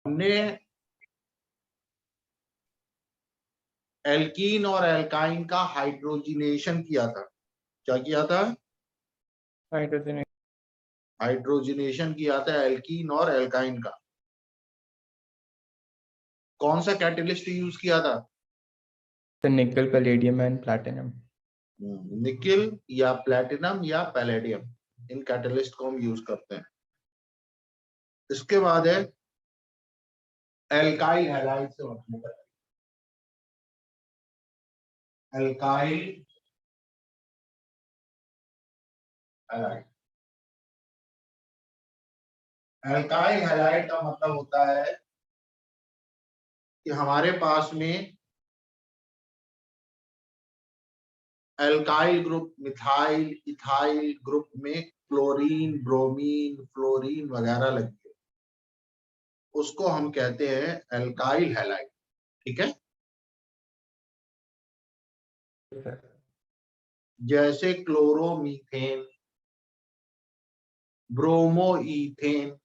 हमने एल्कीन और एल्काइन का हाइड्रोजिनेशन किया था। क्या किया था? हाइड्रोजन। हाइड्रोजिनेशन किया था एल्कीन और एल्काइन का। कौन सा कैटलिस्ट यूज किया था? निकल, पैलेडियम एंड प्लैटिनम। निकिल या प्लैटिनम या पैलेडियम, इन कैटलिस्ट को हम यूज करते हैं। इसके बाद है एल्काइल हैलाइड से मतलब है। एल्काइल हैलाइड, एल्काइल हैलाइड का मतलब होता है कि हमारे पास में alkyl group, methyl ethyl group में क्लोरीन, ब्रोमीन, फ्लोरीन वगैरह लगी है, उसको हम कहते हैं एल्काइल हैलाइड। ठीक है। जैसे क्लोरोमीथेन, ब्रोमोईथेन,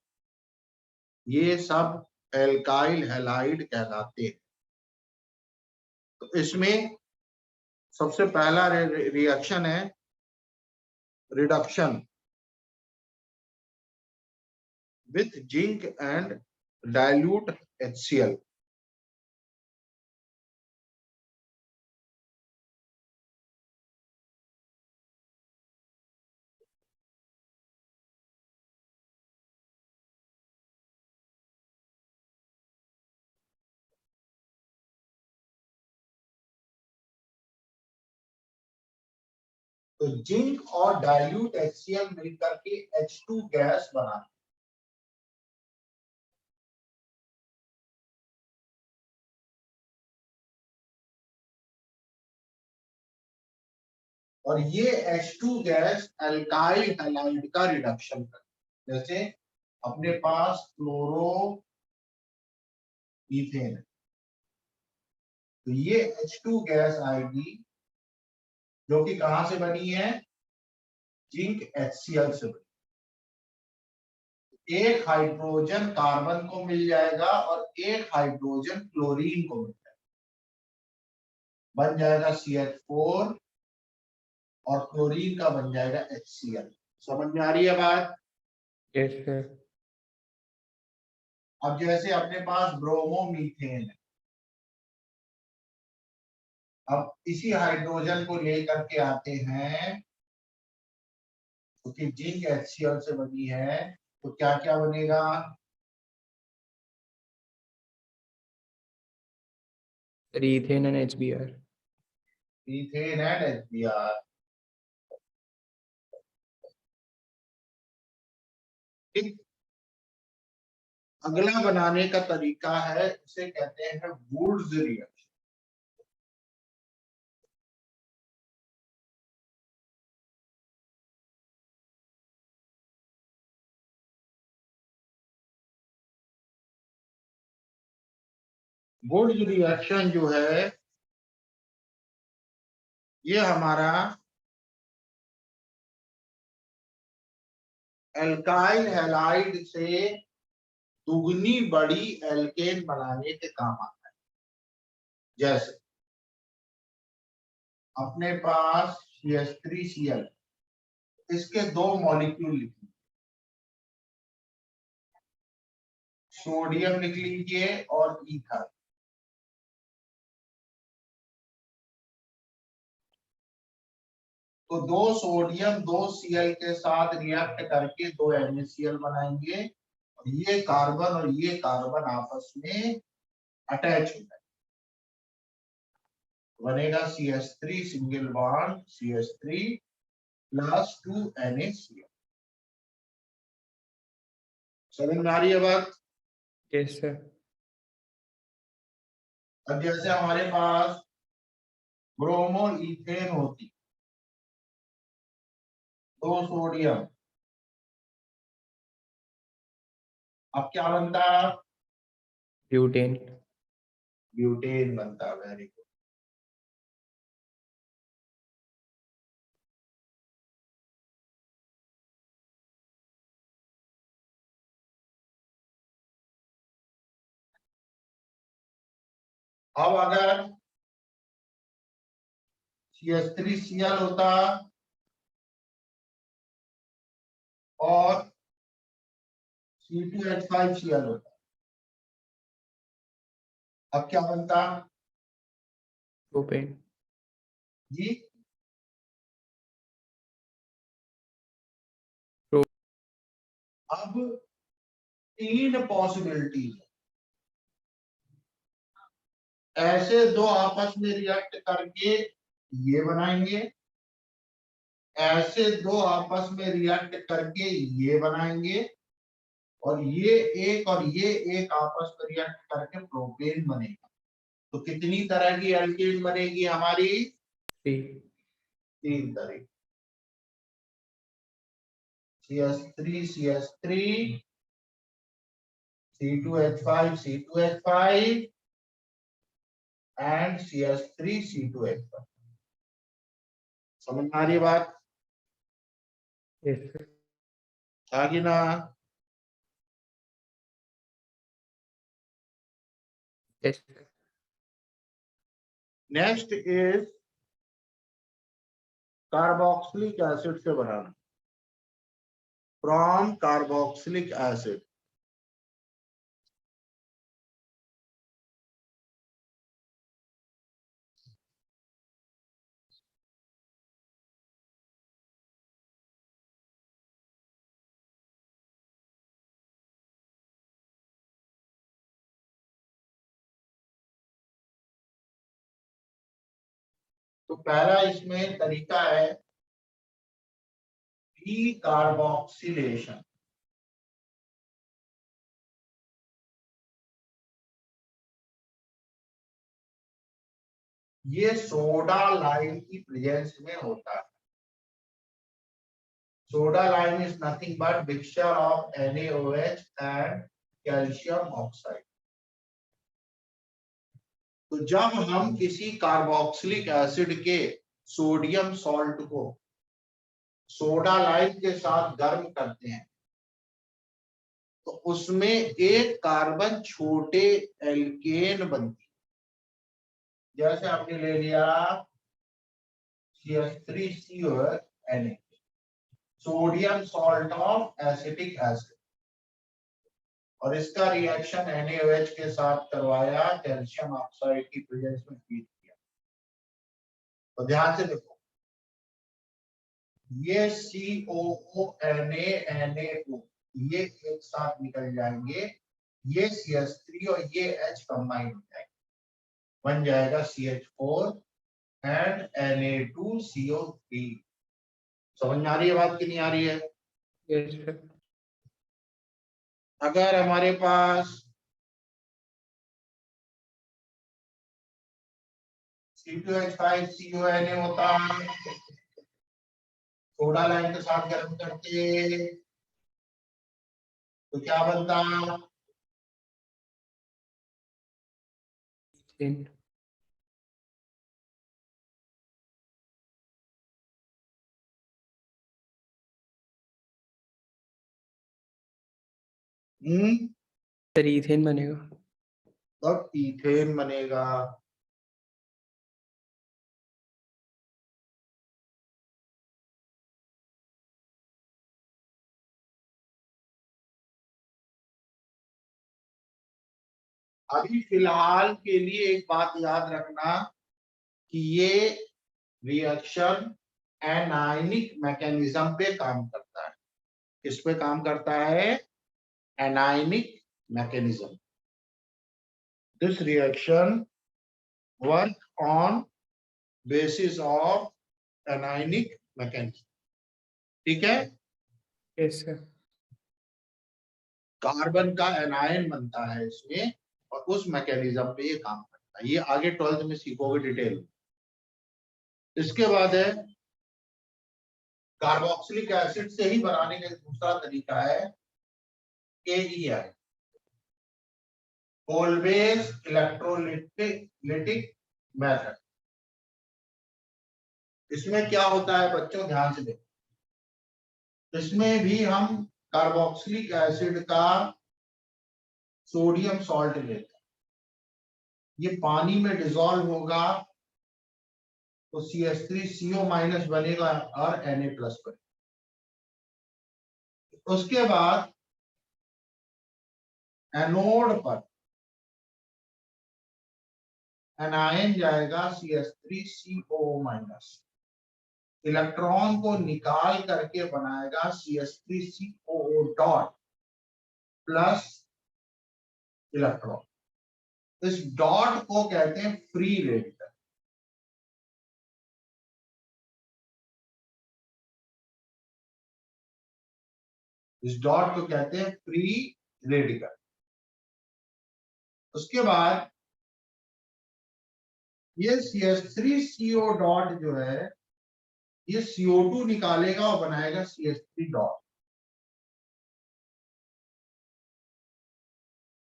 ये सब एल्काइल हैलाइड कहलाते हैं। तो इसमें सबसे पहला रिएक्शन है reduction with zinc and dilute HCl। तो जिंक और डाइल्यूट HCl मिलकर के H2 गैस बनाते हैं। और ये H2 गैस एल्काइल हैलाइड का रिडक्शन करती है। जैसे अपने पास क्लोरो मीथेन है, तो ये H2 गैस आएगी जो कि कहां से बनी है? जिंक HCl से बनी। एक हाइड्रोजन कार्बन को मिल जाएगा और एक हाइड्रोजन क्लोरीन को मिल जाएगा, बन जाएगा CH4 और क्लोरीन का बन जाएगा HCl। समझ में आ रही है बात? Yes sir. अब जैसे अपने पास ब्रोमोमीथेन है, अब इसी हाइड्रोजन को लेकर के आते हैं क्योंकि जिंक HCl से बनी है, तो क्या क्या बनेगा? Ethane and HBr। Methane and HBr। ठीक। अगला बनाने का तरीका है, इसे कहते हैं वुड्स रिएक्शन। वुड्स रिएक्शन जो है ये हमारा एल्काइल हैलाइड से दुगनी बड़ी एल्केन बनाने के काम आता है। जैसे अपने पास CH3Cl, इसके दो मॉलिक्यूल लिख लीजिए, सोडियम लिख लीजिए और ईथर। तो दो सोडियम दो Cl के साथ रिएक्ट करके दो NaCl बनाएंगे और ये कार्बन आपस में अटैच हो जाए, बनेगा CH3 single bond CH3 plus 2 NaCl। समझ में आ रही है बात? Yes sir. अब जैसे हमारे पास ब्रोमो इथेन होती, दो सोडियम, अब क्या बनता? ब्यूटेन। ब्यूटेन बनता। Very good. अब अगर CH3Cl होता और C2H5Cl होता, अब क्या बनता प्रोपेन। जी? अब 3 पॉसिबिलिटीज, ऐसे दो आपस में रिएक्ट करके ये बनाएंगे, ऐसे दो आपस में रिएक्ट करके ये बनाएंगे, और ये एक आपस में रिएक्ट करके प्रोपेन बनेगा। तो कितनी तरह की एल्केन बनेगी हमारी? 3। 3 तरह की। CH3 CH3, C2H5 C2H5 and CH3 C2H5। समझ में आ रही है बात? Yes sir. आगे ना? Yes sir. Next is carboxylic acid से बनाना, फ्रॉम कार्बोक्सिलिक एसिड। तो पहला इसमें तरीका है डीकार्बोक्सिलेशन। ये सोडा लाइम की प्रेजेंस में होता है। Soda lime is nothing but mixture of NaOH and calcium oxide. तो जब हम किसी कार्बोक्सिलिक एसिड के सोडियम सॉल्ट को सोडा लाइम के साथ गर्म करते हैं, तो उसमें एक कार्बन छोटे एल्केन बनती है। जैसे आपने ले लिया CH3CONA, sodium salt of acetic acid, और इसका रिएक्शन NaOH के साथ करवाया, कैल्शियम ऑक्साइड की प्रेजेंस में फीड किया। तो ध्यान से देखो, ये COONA NaO ये एक साथ निकल जाएंगे, ये CH3 और ये H कंबाइन हो जाएंगे, बन जाएगा CH4 एंड Na2CO3। समझ में आ रही है बात कि नहीं आ रही है? Yes sir. अगर हमारे पास C2H5CONA होता, सोडा लाइम के साथ गर्म करके, तो क्या बनता? मीथेन। सर इथेन बनेगा। तब इथेन बनेगा। अभी फिलहाल के लिए एक बात याद रखना कि ये रिएक्शन एनायनिक मैकेनिज्म पे काम करता है। किस पे काम करता है? Anionic mechanism. This reaction work on basis of anionic mechanism. ठीक है? Yes sir. कार्बन का एनायन बनता है इसमें, और उस मैकेनिज्म पे ये काम करता है। ये आगे 12th में सीखोगे डिटेल। इसके बाद है कार्बोक्सिलिक एसिड से ही बनाने का दूसरा तरीका है KEI, ऑलवेज इलेक्ट्रोलिटिक मेथड। इसमें क्या होता है बच्चों, ध्यान से देखो। इसमें भी हम कार्बोक्सिलिक एसिड का सोडियम सॉल्ट लेते हैं, ये पानी में डिसॉल्व होगा तो CH3CO माइनस बनेगा और Na प्लस बनेगा। उसके बाद एनोड पर एनायन जाएगा CH3CO माइनस, इलेक्ट्रॉन को निकाल करके बनाएगा CH3COO डॉट प्लस इलेक्ट्रॉन। इस डॉट को कहते हैं फ्री रेडिकल। इस डॉट को कहते हैं फ्री रेडिकल। उसके बाद ये CH3CO डॉट जो है ये CO2 निकालेगा और बनाएगा CH3 डॉट।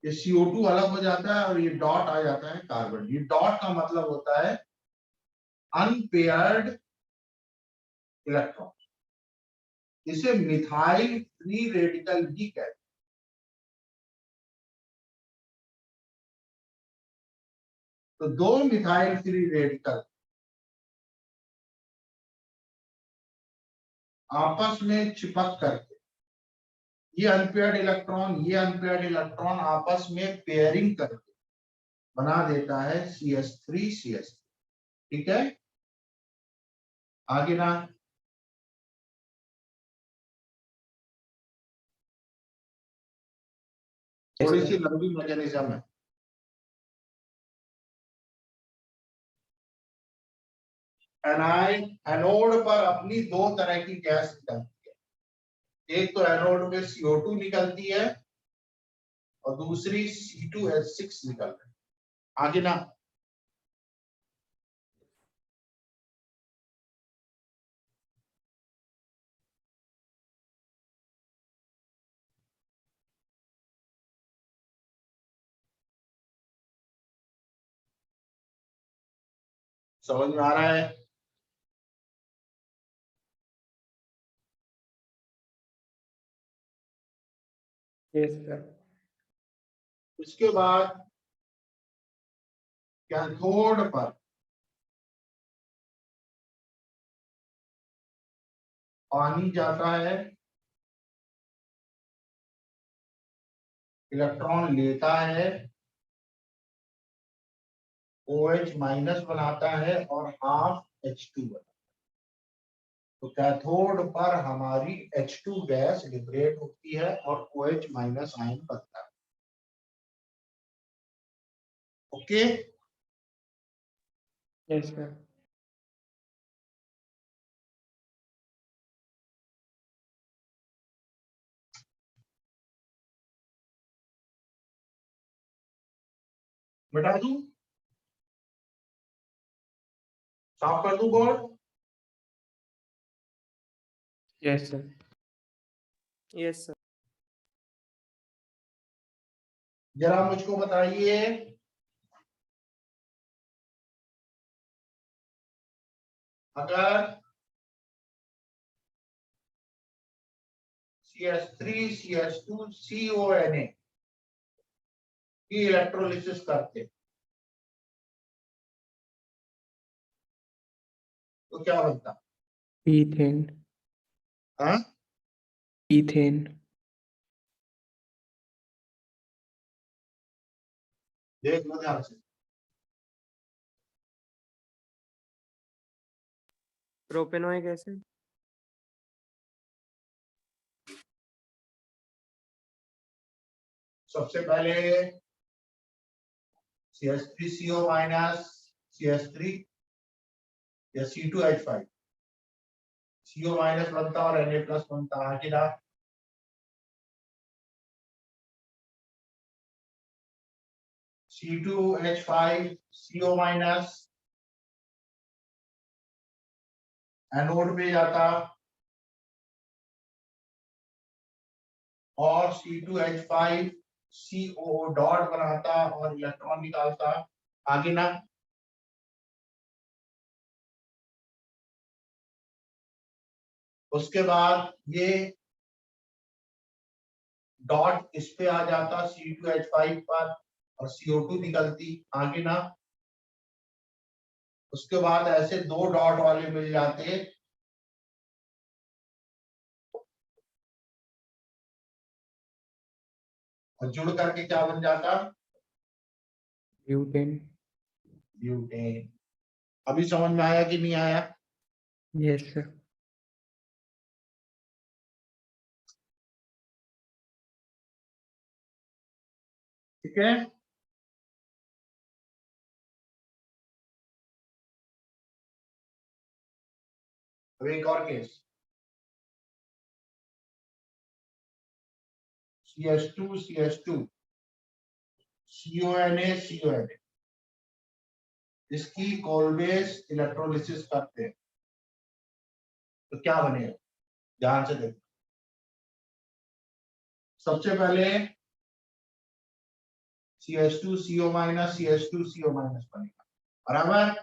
ये CO2 अलग हो जाता है और ये डॉट आ जाता है कार्बन। ये डॉट का मतलब होता है अनपेयर्ड इलेक्ट्रॉन। इसे मिथाइल फ्री रेडिकल भी कहते हैं। तो दो मिथाइल फ्री रेडिकल आपस में चिपक करके ये अनपेयर्ड इलेक्ट्रॉन आपस में पेयरिंग करके बना देता है CH3CH3। ठीक है, आगे ना थोड़ी सी लंबी मैकेनिज्म है। एनोड पर अपनी दो तरह की गैस निकलती है। एक तो एनोड में CO2 निकलती है और दूसरी C2H6 निकल रही है। आगे ना समझ में आ रहा है? Yes sir. उसके बाद कैथोड पर पानी जाता है, इलेक्ट्रॉन लेता है, OH माइनस बनाता है और हाफ H2 बनाता है। तो कैथोड पर हमारी H2 गैस लिबरेट होती है और OH माइनस आयन बनता है। Okay, yes sir. मिटा दूं, साफ कर दूं board? Yes sir. Yes sir. जरा मुझको बताइए, अगर CH3CH2CONA की इलेक्ट्रोलिसिस करते तो क्या बनता? ईथेन। हाँ, ईथेन। देख लो ध्यान से। प्रोपेनॉइक एसिड। सबसे पहले CH3CO माइनस CH3 या C2H5 CO माइनस बनता और Na प्लस बनता। आगे ना C2H5 CO माइनस एनोड में जाता और C2H5 COO डॉट बनाता और इलेक्ट्रॉन निकालता। आगे ना उसके बाद ये डॉट इस पे आ जाता C2H5 पर और CO2 निकलती, आगे ना। उसके बाद ऐसे 2 डॉट वाले मिल जाते, और जुड़ करके क्या बन जाता? ब्यूटेन। ब्यूटेन। अभी समझ में आया कि नहीं आया? Yes sir. ठीक है। अब एक और केस, CH2 CH2 CONA इसकी कोलवेस इलेक्ट्रोलिसिस करते हैं तो क्या बनेगा? ध्यान से देखो। सबसे पहले CH2CO- CH2CO- बनेगा, बराबर।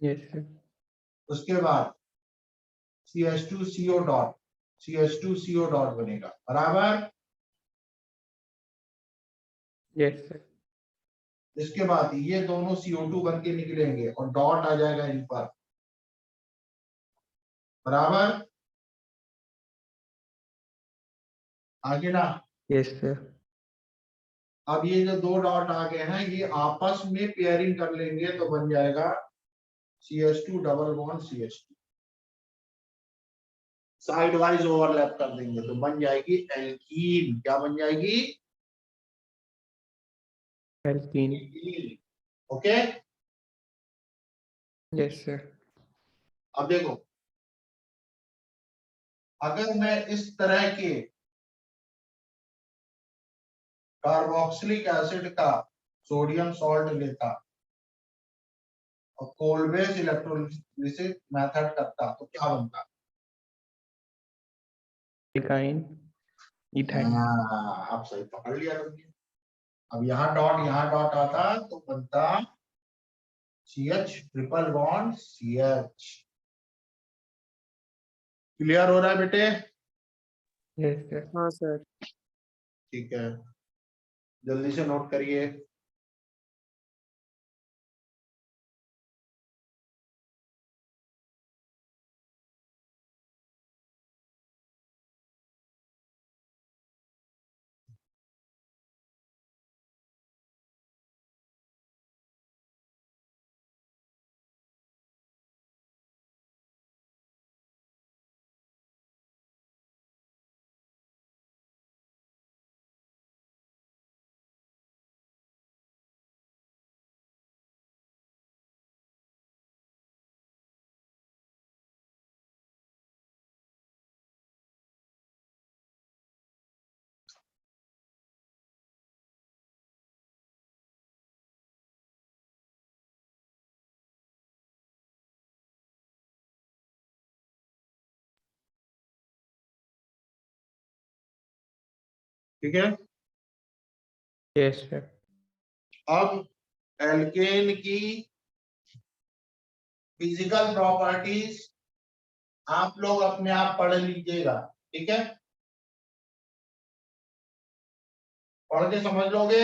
Yes sir. उसके बाद CH2CO डॉट, CH2CO डॉट बनेगा, बराबर। Yes sir. इसके बाद ये दोनों CO2 बन के निकलेंगे और डॉट आ जाएगा इन पर, बराबर। आगे ना। Yes sir. अब ये जो 2 डॉट आ गए हैं ये आपस में पेयरिंग कर लेंगे तो बन जाएगा CH2 double bond CH2, side wise overlap कर देंगे तो बन जाएगी एल्कीन। क्या बन जाएगी? Alkene. Alkene. Okay. Yes sir. अब देखो, अगर मैं इस तरह के कार्बोक्सिलिक एसिड का सोडियम सॉल्ट लेता और कोलवेस इलेक्ट्रोलिसिस मेथड करता तो क्या बनता? एल्काइन। इथाइन। आप सही पकड़ लिया तुमने। अब यहाँ डॉट आता तो बनता CH triple bond CH। Clear हो रहा है बेटे? Yes sir. हाँ सर। ठीक है, जल्दी से नोट करिए। ठीक है। Yes sir. अब एल्केन की फिजिकल प्रॉपर्टीज आप लोग अपने आप पढ़ लीजिएगा, ठीक है? पढ़ के समझ लोगे?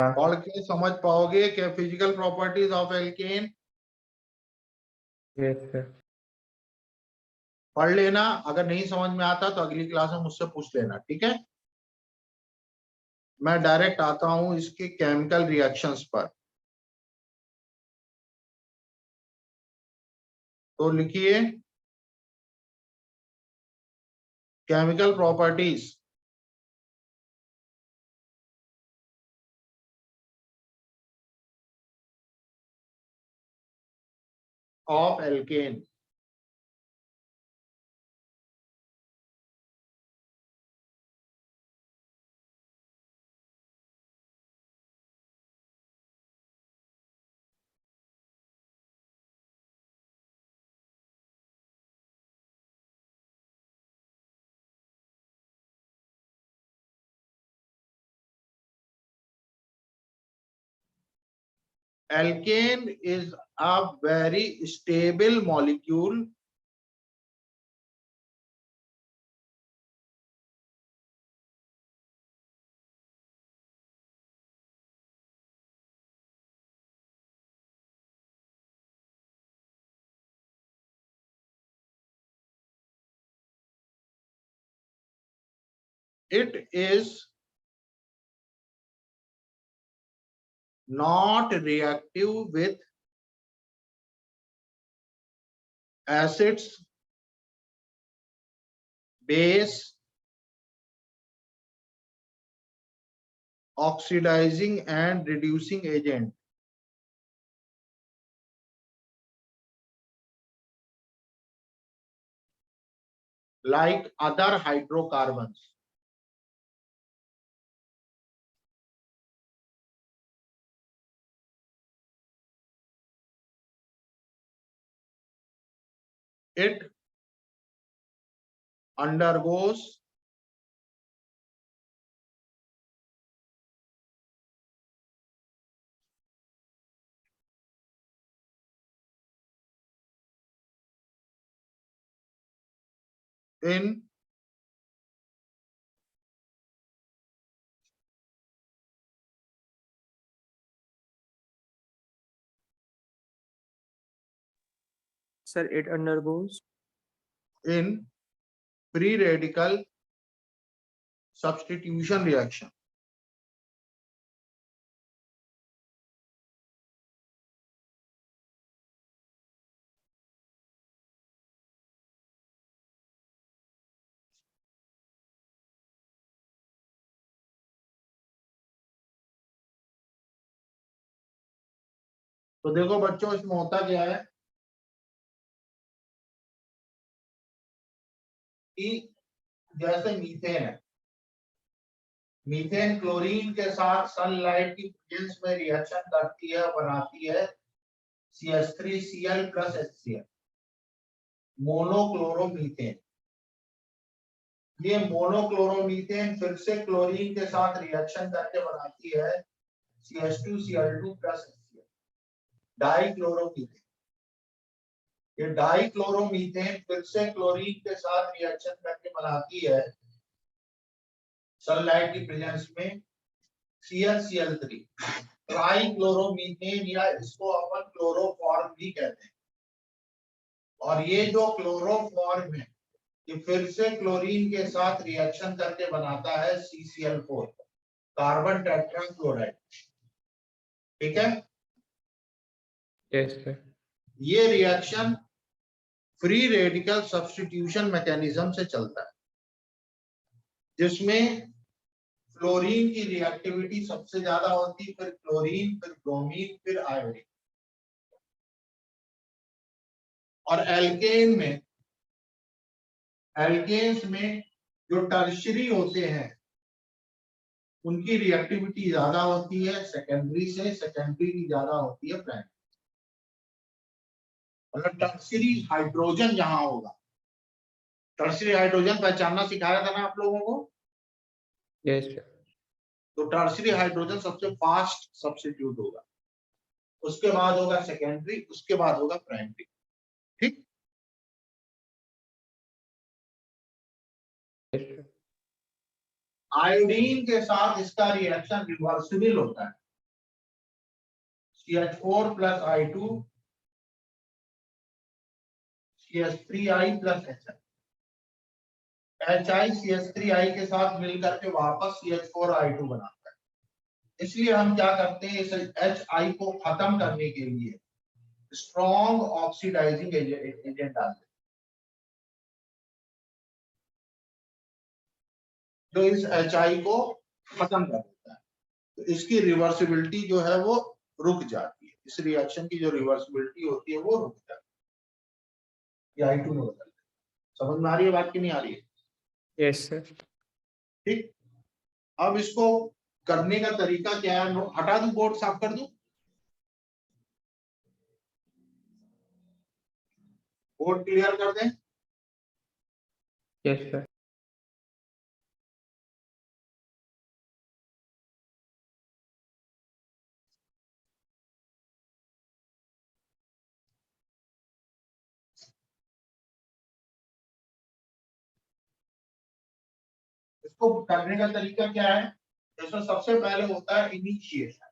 पढ़ के समझ पाओगे क्या physical properties of alkene? Yes sir. पढ़ लेना, अगर नहीं समझ में आता तो अगली क्लास में मुझसे पूछ लेना, ठीक है? मैं डायरेक्ट आता हूं इसके केमिकल रिएक्शंस पर। तो लिखिए chemical properties of alkene. Alkane is a very stable molecule it is not reactive with acids, base, oxidizing and reducing agent. Like other hydrocarbons. It undergoes in Sir, it undergoes in free radical substitution reaction. तो देखो बच्चों, इसमें होता क्या है कि जैसे methane है, मीथेन क्लोरीन के साथ सनलाइट की प्रेजेंस में रिएक्शन करती है, बनाती है CH3Cl प्लस HCl, मोनोक्लोरोमीथेन। ये मोनोक्लोरोमीथेन फिर से क्लोरीन के साथ रिएक्शन करके बनाती है CH2Cl2 प्लस HCl, डाइक्लोरोमीथेन। ये डाइक्लोरोमीथेन फिर से क्लोरीन के साथ रिएक्शन करके बनाती है सनलाइट की प्रेजेंस में ClCl3, ट्राइक्लोरोमीथेन, या इसको अपन क्लोरोफॉर्म भी कहते हैं। और ये जो क्लोरोफॉर्म है, ये फिर से क्लोरीन के साथ रिएक्शन करके बनाता है CCl4, कार्बन टेट्राक्लोराइड। ठीक है, Yes, sir. ये reaction free radical substitution mechanism से चलता है, जिसमें फ्लोरीन की रिएक्टिविटी सबसे ज्यादा होती, फिर क्लोरीन, फिर ब्रोमीन, फिर आयोडीन। और एल्केन्स में जो टर्शरी होते हैं उनकी रिएक्टिविटी ज्यादा होती है सेकेंडरी से, सेकेंडरी की ज्यादा होती है प्राइमरी। मतलब टर्शरी हाइड्रोजन जहां होगा, टर्शरी हाइड्रोजन पहचानना सिखाया था ना आप लोगों को। Yes, sir. तो टर्शरी हाइड्रोजन सबसे फास्ट सब्स्टिट्यूट होगा, उसके बाद होगा सेकेंडरी, उसके बाद होगा प्राइमरी। ठीक, Yes, sir. आयोडीन के साथ इसका रिएक्शन रिवर्सिबल होता है, CH4 plus I2 CH3I plus HI CH3I के साथ मिलकर के वापस CH4I2 बनाता है। इसलिए हम क्या करते हैं, इस HI को खत्म करने के लिए स्ट्रॉन्ग ऑक्सीडाइजिंग एजेंट डालते हैं, जो इस HI को खत्म कर देता है। तो इसकी रिवर्सिबिलिटी जो है वो रुक जाती है, इस रिएक्शन की जो रिवर्सिबिलिटी होती है वो रुक जाती है, I2 में बदल। समझ में आ रही है बात कि नहीं आ रही है? Yes, sir. ठीक, अब इसको करने का तरीका क्या है, हटा दूं, बोर्ड साफ कर दूं, बोर्ड क्लियर कर दें। Yes, sir. इसको करने का तरीका क्या है, इसमें सबसे पहले होता है इनिशिएशन,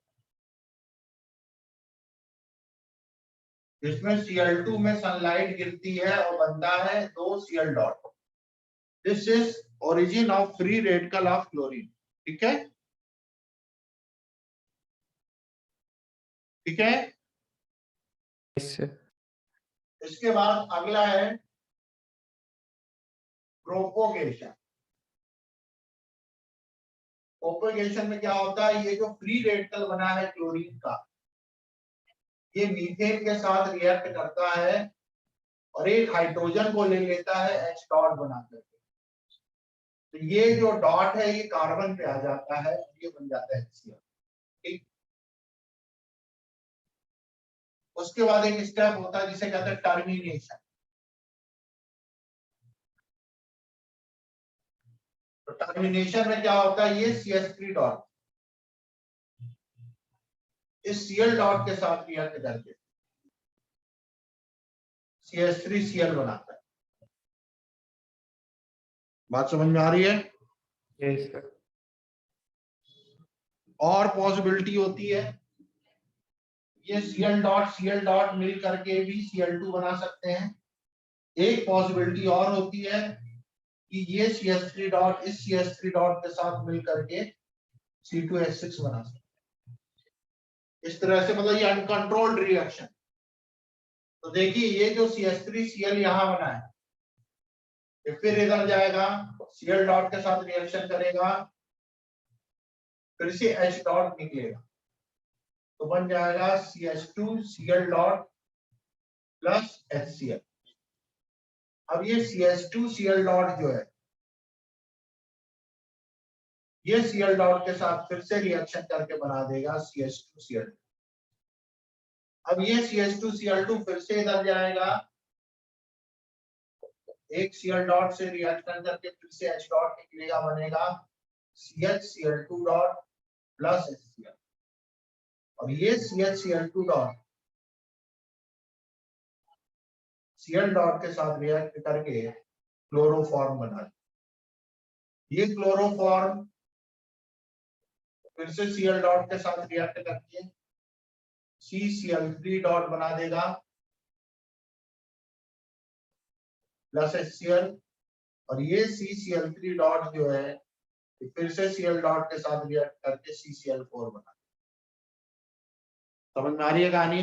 जिसमें Cl2 में सनलाइट गिरती है और बनता है 2 Cl dot. This is origin of free radical of chlorine. ठीक है, ठीक है। Yes, sir. इसके बाद अगला है प्रोपोगेशन। प्रोपोगेशन में क्या होता है, ये जो फ्री रेडिकल बना है क्लोरीन का, ये मीथेन के साथ रिएक्ट करता है और एक हाइड्रोजन को ले लेता है H डॉट बना करके। तो ये जो डॉट है ये कार्बन पे आ जाता है, ये बन जाता है HCl। ठीक, उसके बाद एक स्टेप होता है जिसे कहते हैं टर्मिनेशन। तो टर्मिनेशन में क्या होता है, ये CH3 डॉट इस Cl डॉट के साथ रिएक्ट करके CH3Cl बनाता है। बात समझ में आ रही है? Yes, sir. और पॉसिबिलिटी होती है, ये Cl डॉट मिल करके भी Cl2 बना सकते हैं। एक पॉसिबिलिटी और होती है कि ये CH3 डॉट इस CH3 डॉट के साथ मिल करके C2H6 बना सकते हैं। इस तरह से मतलब ये अनकंट्रोल्ड रिएक्शन। तो देखिए ये जो CH3Cl यहां बना है, ये फिर इधर जाएगा, Cl डॉट के साथ रिएक्शन करेगा, फिर से H डॉट निकलेगा, तो बन जाएगा CH2Cl डॉट प्लस HCl। अब ये CH2Cl डॉट जो है, ये Cl डॉट के साथ फिर से रिएक्शन करके बना देगा CH2Cl। अब ये CH2Cl2 फिर से इधर जाएगा, एक Cl डॉट से रिएक्शन करके फिर से H डॉट निकलेगा, बनेगा CHCl2 डॉट प्लस HCl। और ये CHCl2 डॉट Cl डॉट के साथ रिएक्ट करके क्लोरोफॉर्म बना देगा। ये क्लोरोफॉर्म फिर से Cl डॉट के साथ रिएक्ट करके CCl3 डॉट बना देगा प्लस HCl। और ये CCl3 डॉट जो है फिर से Cl डॉट के साथ रिएक्ट करके CCl4 बना देगा। समझ में आ रही है कहानी?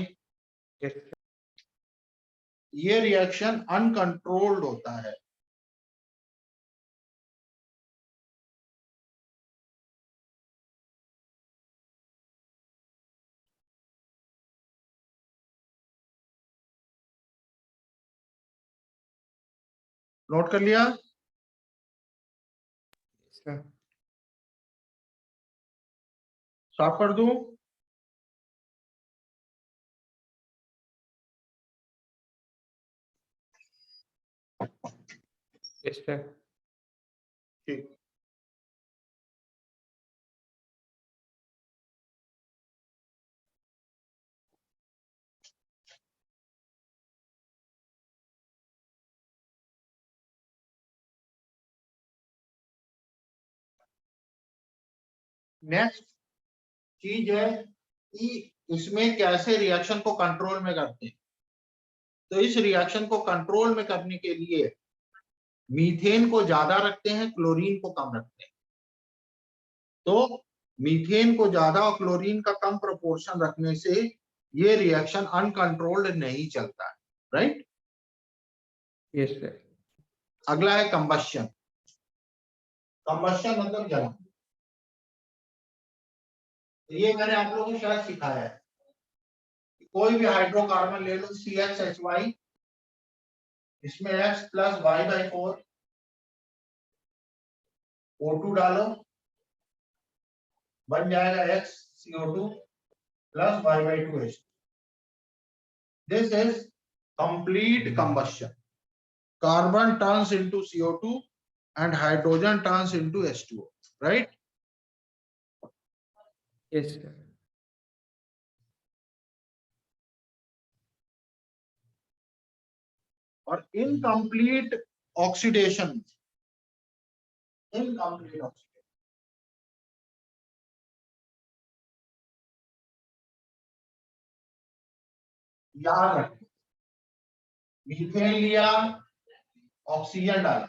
Yes, sir. ये रिएक्शन अनकंट्रोल्ड होता है। नोट कर लिया? Yes, sir. स्टॉप कर दूं? Yes, sir. ठीक, नेक्स्ट चीज है कि इसमें कैसे रिएक्शन को कंट्रोल में करते हैं। तो इस रिएक्शन को कंट्रोल में करने के लिए मीथेन को ज्यादा रखते हैं, क्लोरीन को कम रखते हैं। तो मीथेन को ज्यादा और क्लोरीन का कम प्रोपोर्शन रखने से ये रिएक्शन अनकंट्रोल्ड नहीं चलता है, राइट? Yes, sir. अगला है कंबस्शन। कंबस्शन मतलब जलन। ये मैंने आप लोगों को शायद सिखाया है। कोई भी हाइड्रोकार्बन ले लो CHHY, इसमें X प्लस Y/4 O2 डालो, बन जाएगा XCO2 plus Y/2H। This is complete combustion. Carbon turns into CO2 and hydrogen turns into H2O, right? Yes, sir. और इनकम्प्लीट ऑक्सीडेशन, याद रखें, मीथेन लिया, ऑक्सीजन डाला,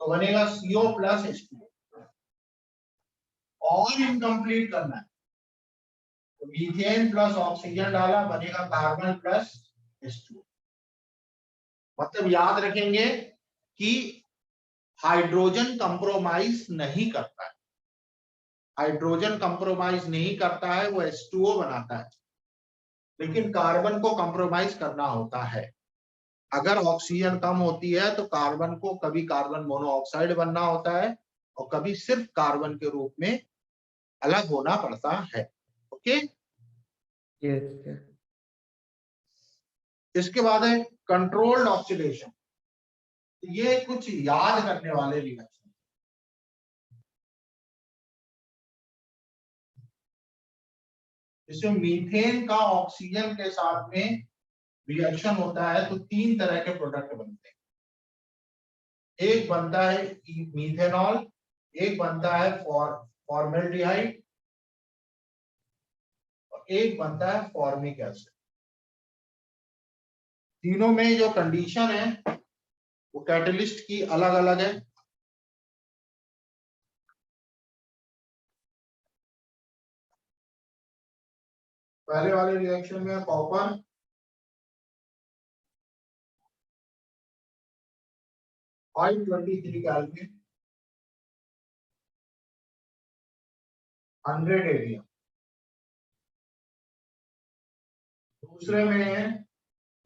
तो बनेगा CO प्लस H2O। और इनकम्प्लीट करना है तो मीथेन प्लस ऑक्सीजन डाला, बनेगा कार्बन प्लस H2O। मतलब याद रखेंगे कि हाइड्रोजन कंप्रोमाइज नहीं करता है, हाइड्रोजन कंप्रोमाइज नहीं करता है, वो H2O बनाता है, लेकिन कार्बन को कंप्रोमाइज करना होता है। अगर ऑक्सीजन कम होती है तो कार्बन को कभी कार्बन मोनोऑक्साइड बनना होता है और कभी सिर्फ कार्बन के रूप में अलग होना पड़ता है। ओके, yes sir, इसके बाद है कंट्रोल्ड ऑक्सीडेशन। ये कुछ याद करने वाले रिएक्शन। इसमें मीथेन का ऑक्सीजन के साथ में रिएक्शन होता है तो 3 तरह के प्रोडक्ट बनते हैं। एक बनता है मीथेनॉल, एक बनता है फॉर्मेल्डिहाइड और एक बनता है फॉर्मिक एसिड। तीनों में जो कंडीशन है वो कैटलिस्ट की अलग अलग है। पहले वाले रिएक्शन में कॉपर 523 केल्विन 100 एरिया। दूसरे में है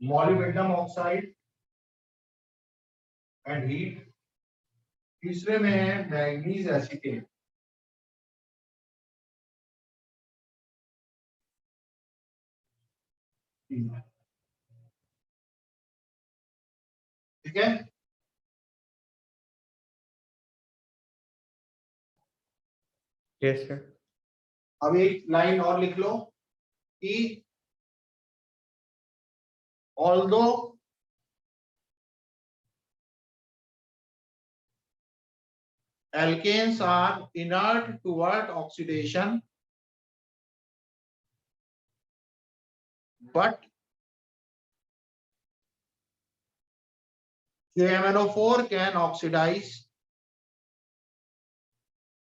मोलिब्डेनम ऑक्साइड एंड हीट। तीसरे में है मैग्नीज एसीटेट। ठीक है, yes sir, अब एक लाइन और लिख लो कि although alkanes are inert toward oxidation, but KMnO4 can oxidize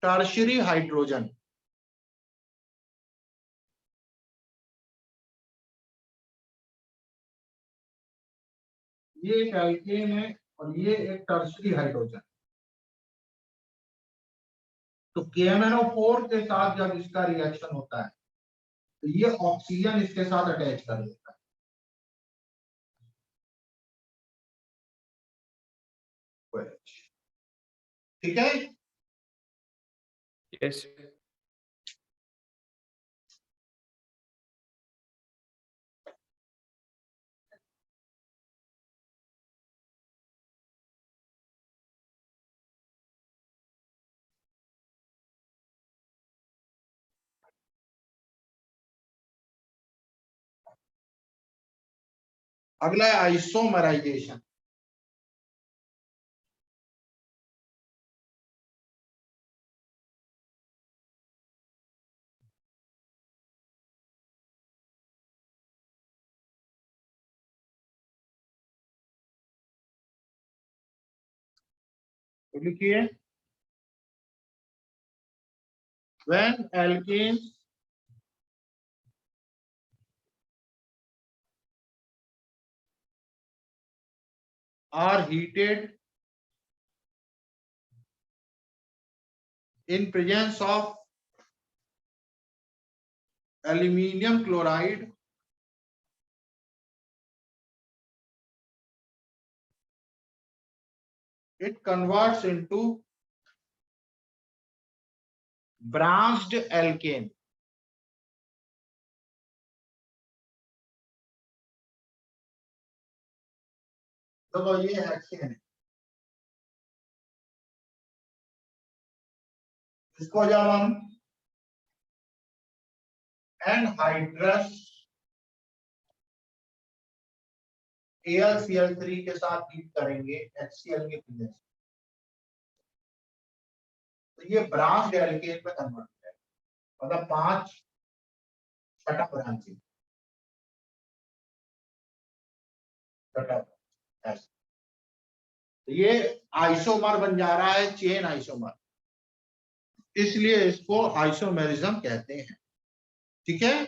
tertiary hydrogen. ये एक एल्केन है और ये एक टर्शरी हाइड्रोजन। तो KMnO4 के साथ जब इसका रिएक्शन होता है तो ये ऑक्सीजन इसके साथ अटैच कर लेता है। ठीक है, yes sir, अगला है आइसोमराइजेशन। तो लिखिए when alkanes are heated in presence of aluminium chloride, it converts into branched alkane. तो ये हेक्सेन है। इसको जब हम एनहाइड्रस AlCl3 के साथ हीट करेंगे HCl के प्रेजेंस, तो ये ब्रांच एल्केन में कन्वर्ट हो जाएगा। मतलब 5 छठा ब्रांचिंग छठा। ये आइसोमर बन जा रहा है, चेन आइसोमर, इसलिए इसको आइसोमेरिज्म कहते हैं। ठीक है,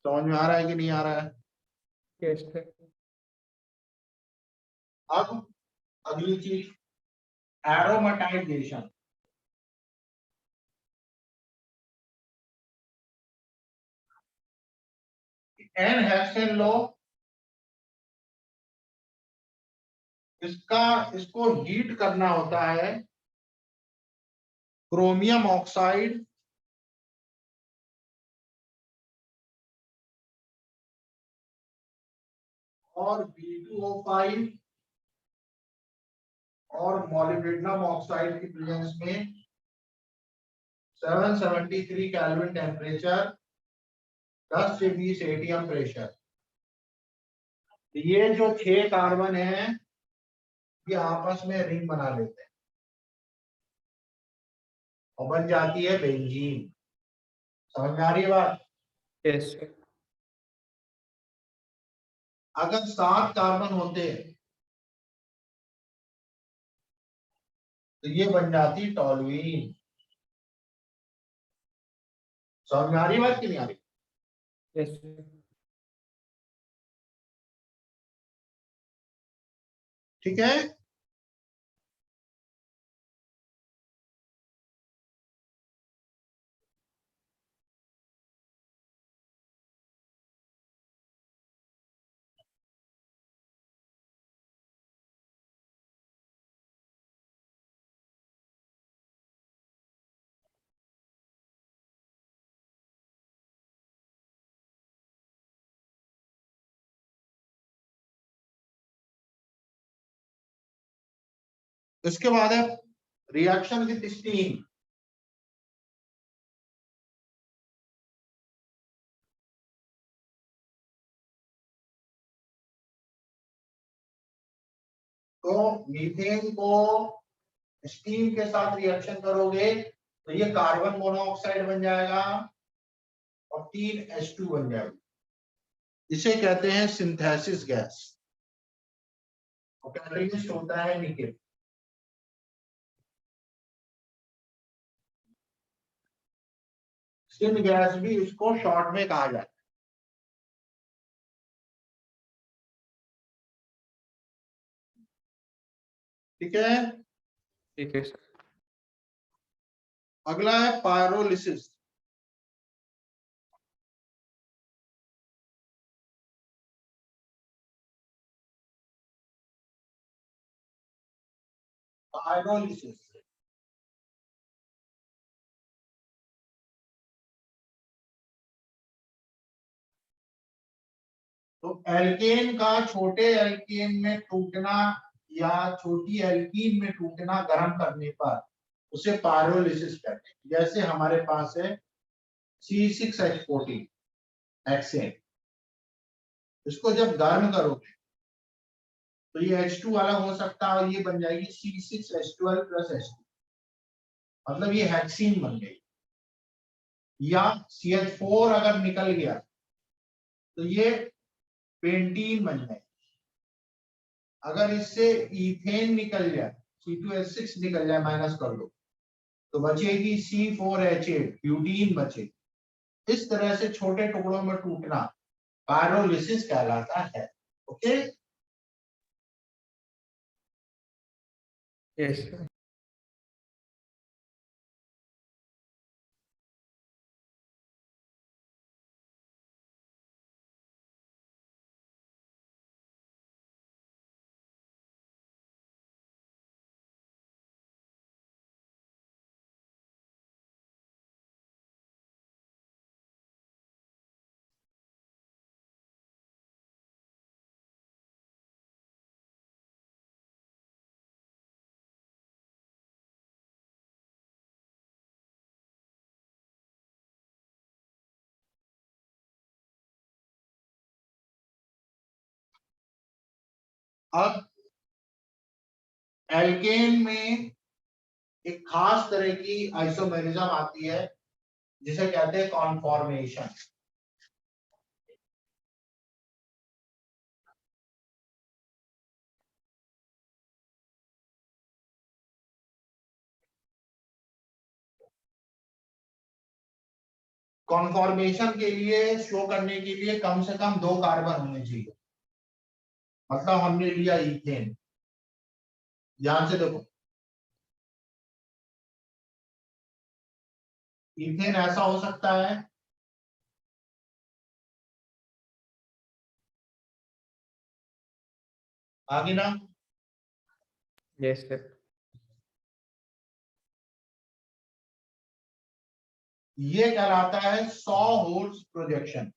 समझ में आ रहा है कि नहीं आ रहा है? Yes, sir. अब अगली चीज एरोमेटाइजेशन। एन हेक्सेन लो, इसको हीट करना होता है क्रोमियम ऑक्साइड और B2O5 और मॉलिब्डेनम ऑक्साइड की प्रेजेंस में 773 केल्विन टेम्परेचर, 10 से 20 एटीएम प्रेशर। ये जो 6 कार्बन है ये आपस में रिंग बना लेते हैं और बन जाती है बेंजीन। समझ में आ रही है बात? Yes, sir. अगर 7 कार्बन होते तो ये बन जाती टॉलुइन। समझ में आ रही है बात कि नहीं आ रही? Yes, sir. ठीक है, इसके बाद है रिएक्शन विद स्टीम। तो मीथेन को स्टीम के साथ रिएक्शन करोगे तो ये कार्बन मोनोऑक्साइड बन जाएगा और 3 H2 बन जाएगा। इसे कहते हैं सिंथेसिस गैस और कैटलिस्ट होता है निकेल। सिन गैस भी इसको शॉर्ट में कहा जाता है। ठीक है, ठीक है, sir. अगला है पायरोलिसिस। पायरोलिसिस तो एल्केन का छोटे एल्केन में टूटना या छोटी एल्कीन में टूटना गर्म करने पर उसे पायरोलिसिस कहते हैं। जैसे हमारे पास है C6H14 हेक्सेन, इसको जब गर्म करोगे तो ये H2 अलग हो सकता है और ये बन जाएगी C6H12 + H2, मतलब ये हेक्सीन बन गई। या CH4 अगर निकल गया तो ये पेंटीन बन जाए। अगर इससे इथेन निकल जाए, C2H6 निकल जाए, माइनस कर दो तो बचेगी C4H8, ब्यूटीन बचेगी। इस तरह से छोटे टुकड़ों में टूटना पायरोलिसिस कहलाता है। Okay, Yes, sir. अब एल्केन में एक खास तरह की आइसोमेरिज्म आती है जिसे कहते हैं कॉन्फॉर्मेशन। कॉन्फॉर्मेशन के लिए शो करने के लिए कम से कम 2 कार्बन होने चाहिए। मतलब हमने लिया इथेन, ध्यान से देखो, इथेन ऐसा हो सकता है, आगे ना, Yes, sir. ये कहलाता है 100 होल्स प्रोजेक्शन।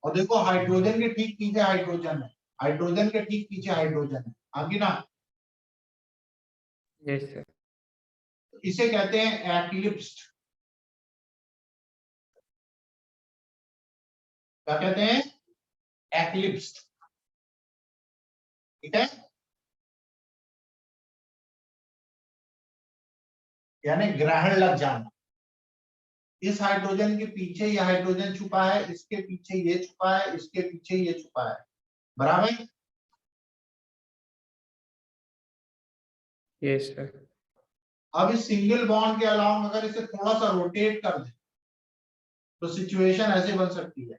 और देखो हाइड्रोजन के ठीक पीछे हाइड्रोजन है, हाइड्रोजन के ठीक पीछे हाइड्रोजन है, आगे ना। Yes, sir. इसे कहते हैं एक्लिप्स्ड। क्या कहते हैं? एक्लिप्स्ड, ठीक है, यानी ग्रहण लग जाना। इस हाइड्रोजन के पीछे ये हाइड्रोजन छुपा है, इसके पीछे ये छुपा है, इसके पीछे ये छुपा है, बराबर। Yes, sir. अब इस सिंगल बॉन्ड के अलावा अगर इसे थोड़ा सा रोटेट कर दे तो सिचुएशन ऐसे बन सकती है,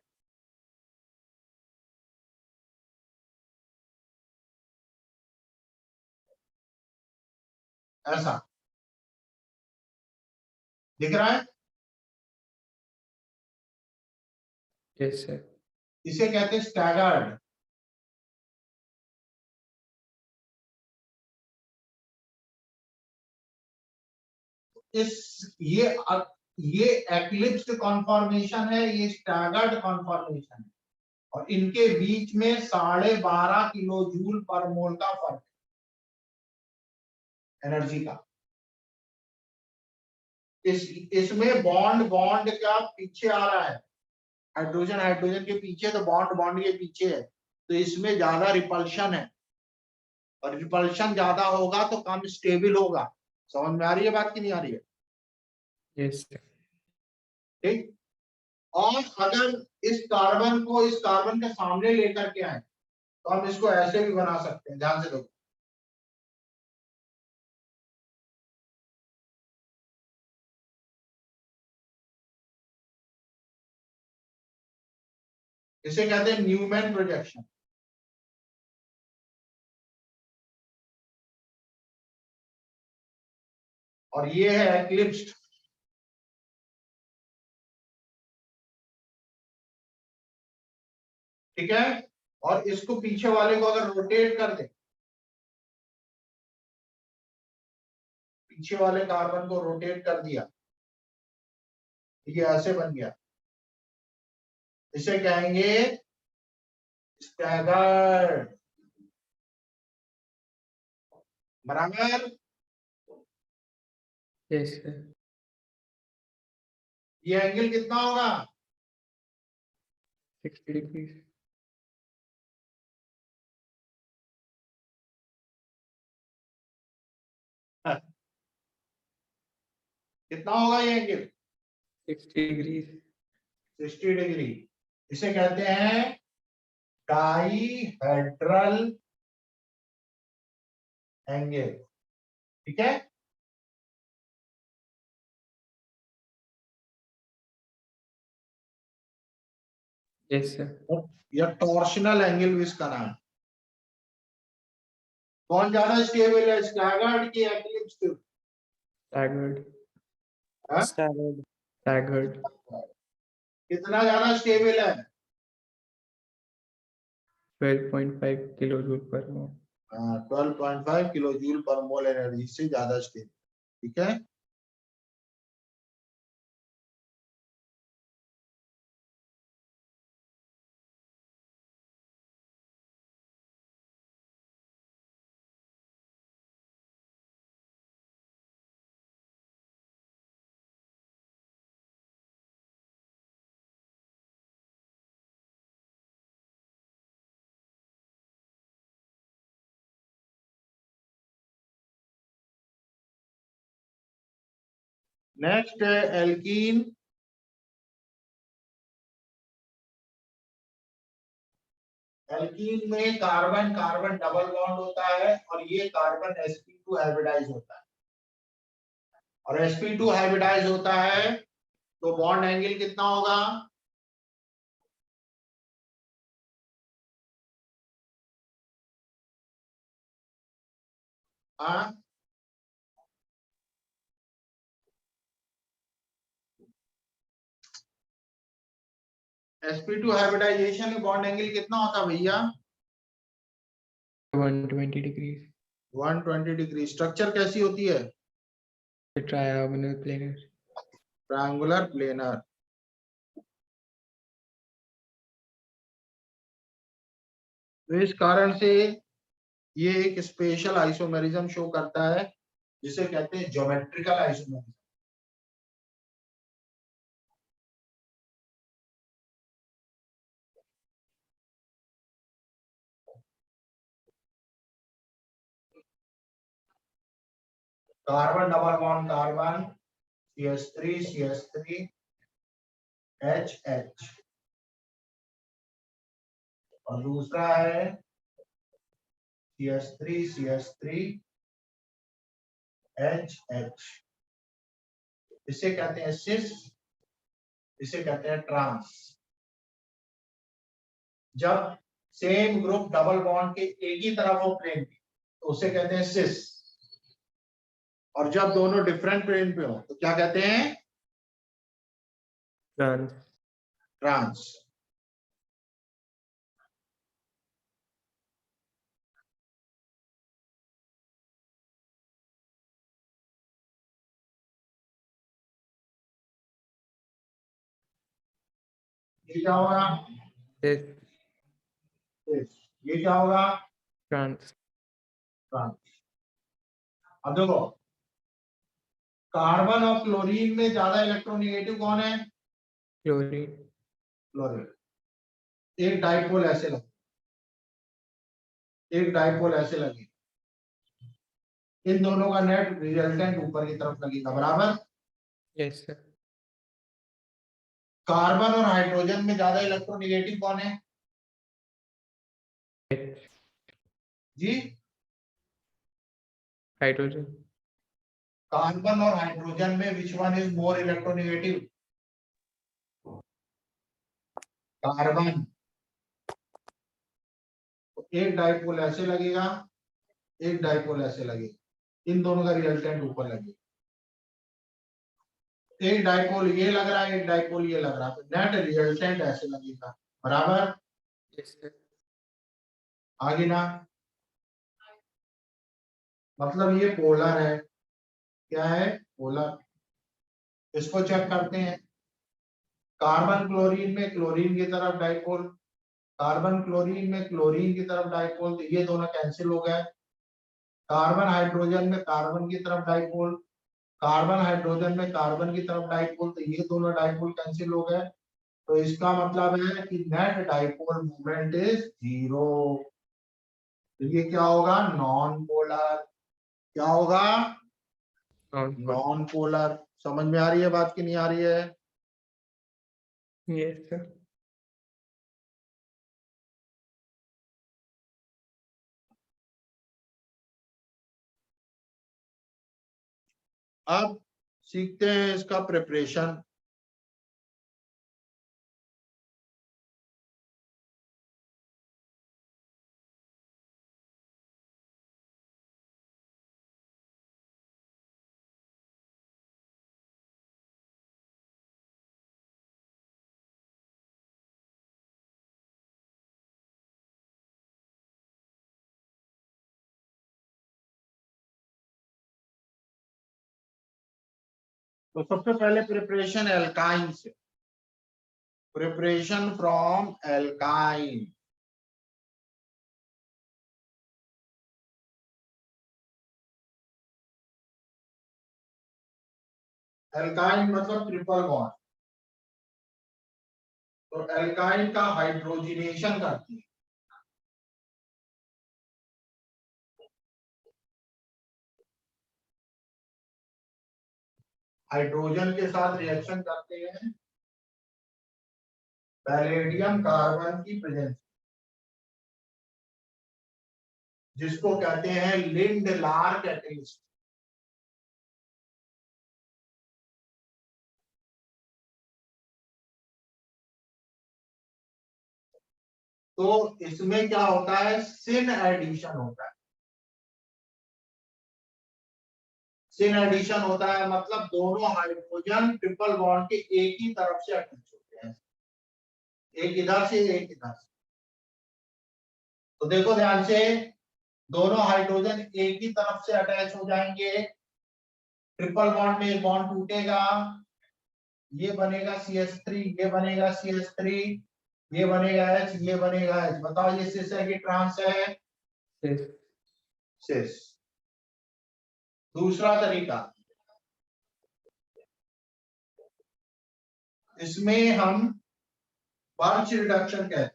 ऐसा दिख रहा है। Yes, sir. इसे कहते हैं स्टैगर्ड। ये एक्लिप्स्ड कॉन्फॉर्मेशन है, ये स्टैगर्ड कॉन्फॉर्मेशन है, और इनके बीच में 12.5 किलो जूल पर मोल का फर्क एनर्जी का। इसमें बॉन्ड बॉन्ड का पीछे आ रहा है, हाइड्रोजन हाइड्रोजन के पीछे, तो बॉन्ड बॉन्ड के पीछे है, तो इसमें ज्यादा रिपल्शन है, और रिपल्शन ज्यादा होगा तो कम स्टेबल होगा। समझ में आ रही है बात कि नहीं आ रही है? Yes, sir. ठीक। और अगर इस कार्बन के सामने लेकर के आए तो हम इसको ऐसे भी बना सकते हैं, ध्यान से देखो। इसे कहते हैं न्यूमैन प्रोजेक्शन। और ये है एक्लिप्स्ड। ठीक है, और इसको पीछे वाले को अगर रोटेट कर दे, पीछे वाले कार्बन को रोटेट कर दिया, ये ऐसे बन गया, इसे कहेंगे स्टैगर्ड, बराबर। Yes, sir. ये एंगल कितना होगा? 60 degrees. कितना होगा ये एंगल? 60 degrees. 60 डिग्री। इसे कहते हैं डाइहेड्रल एंगल, ठीक है। Yes, sir. या टॉर्शनल एंगल भी इसका नाम है। कौन ज्यादा स्टेबल है, स्टैगर्ड की एक्लिप्स्ड? Staggered. हाँ? Staggered. Staggered. कितना ज्यादा स्टेबल है? 12.5 kilojoule per mole. 12.5 kilo joule पर मोल एनर्जी से ज्यादा स्टेबल, ठीक है। नेक्स्ट है एल्कीन। एल्कीन में कार्बन कार्बन डबल बॉन्ड होता है, और ये कार्बन sp2 sp2 हाइब्रिडाइज होता है, और sp2 हाइब्रिडाइज होता है तो बॉन्ड एंगल कितना होगा? हाँ, sp2 हाइब्रिडाइजेशन में बॉन्ड एंगल कितना होता है भैया? 120 डिग्री 120 डिग्री। स्ट्रक्चर कैसी होती है? Triangular planar triangular planar. तो इस कारण से ये एक स्पेशल आइसोमेरिज्म शो करता है जिसे कहते हैं geometrical isomerism. Carbon double bond carbon CH3 CH3 HH, और दूसरा है CH3 CH3 HH। इसे कहते हैं सिस, इसे कहते हैं ट्रांस। जब सेम ग्रुप डबल बॉन्ड के एक ही तरफ हो प्लेन पे तो उसे कहते हैं सिस, और जब दोनों डिफरेंट प्लेन पे हो तो क्या कहते हैं? Trans trans. ये क्या होगा? yes Yes। ये क्या होगा? Trans trans. अब देखो, कार्बन और क्लोरीन में ज्यादा इलेक्ट्रोनेगेटिव कौन है? Chlorine chlorine. एक डाइपोल ऐसे लगे, एक डाइपोल ऐसे लगे, इन दोनों का नेट रिजल्टेंट ऊपर की तरफ लगेगा, बराबर। यस सर कार्बन और हाइड्रोजन में ज्यादा इलेक्ट्रोनेगेटिव कौन है जी? हाइड्रोजन कार्बन और हाइड्रोजन में which one is more electronegative? Carbon. तो एक डाइपोल ऐसे लगेगा, एक डाइपोल ऐसे लगेगा, इन दोनों का रिजल्टेंट ऊपर लगेगा। एक डाइपोल ये लग रहा है, एक डाइपोल ये लग रहा है, तो नेट रिजल्टेंट ऐसे लगेगा, बराबर। यस सर आगे ना, मतलब ये पोलर है। क्या है? पोलर। इसको चेक करते हैं। कार्बन क्लोरीन में क्लोरीन की तरफ डाइपोल, कार्बन क्लोरीन में क्लोरीन की तरफ डाइपोल, तो ये दोनों कैंसिल हो गए। कार्बन हाइड्रोजन में कार्बन की तरफ डाइपोल, कार्बन हाइड्रोजन में कार्बन की तरफ डाइपोल, तो ये दोनों डाइपोल कैंसिल हो गए। तो इसका मतलब है कि नेट डाइपोल मोमेंट इज 0। तो ये क्या होगा? Non polar. क्या होगा? Non polar. समझ में आ रही है बात की नहीं आ रही है? यस सर अब सीखते हैं इसका प्रिपरेशन। तो सबसे पहले प्रिपरेशन एल्काइन से, प्रिपरेशन फ्रॉम एल्काइन। एल्काइन मतलब ट्रिपल बॉन्ड। तो एल्काइन का हाइड्रोजिनेशन करती है। हाइड्रोजन के साथ रिएक्शन करते हैं पैलेडियम कार्बन की प्रेजेंस। जिसको कहते हैं लिंड-लार कैटलिस्ट। तो इसमें क्या होता है, सिन एडिशन होता है। सिन एडिशन होता है मतलब दोनों हाइड्रोजन ट्रिपल बॉन्ड के एक ही तरफ से अटैच होते हैं, एक इधर से एक इधर से। तो देखो ध्यान से, दोनों हाइड्रोजन एक ही तरफ से अटैच हो जाएंगे, ट्रिपल बॉन्ड में एक बॉन्ड टूटेगा, ये बनेगा CH3, ये बनेगा CH3, ये बनेगा H, ये बनेगा H। बताओ ये सिस है कि ट्रांस है? Yes. सिस। दूसरा तरीका, इसमें हम बर्च रिडक्शन कहते हैं।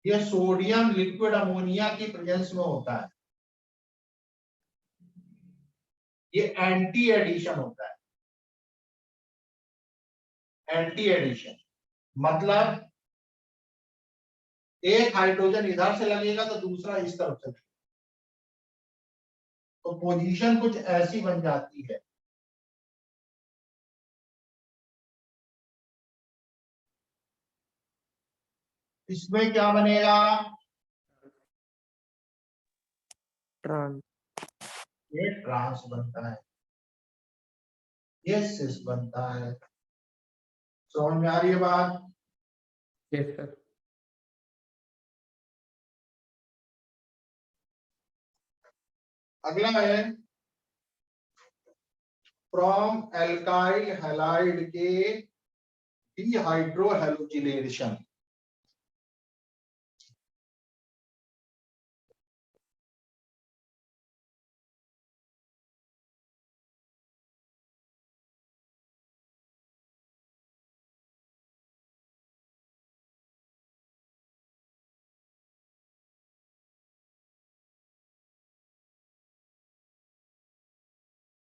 ये सोडियम लिक्विड अमोनिया की प्रेजेंस में होता है, ये एंटी एडिशन होता है। एंटी एडिशन मतलब एक हाइड्रोजन इधर से लगेगा तो दूसरा इस तरफ से लगेगा, तो पोजीशन कुछ ऐसी बन जाती है। इसमें क्या बनेगा, ट्रांस। ये ट्रांस बनता है, ये सिस बनता है। समझ में आ रही है बात? Yes, sir. अगला है फ्रॉम एल्काइल हैलाइड के डीहाइड्रोहैलोजिनेशन।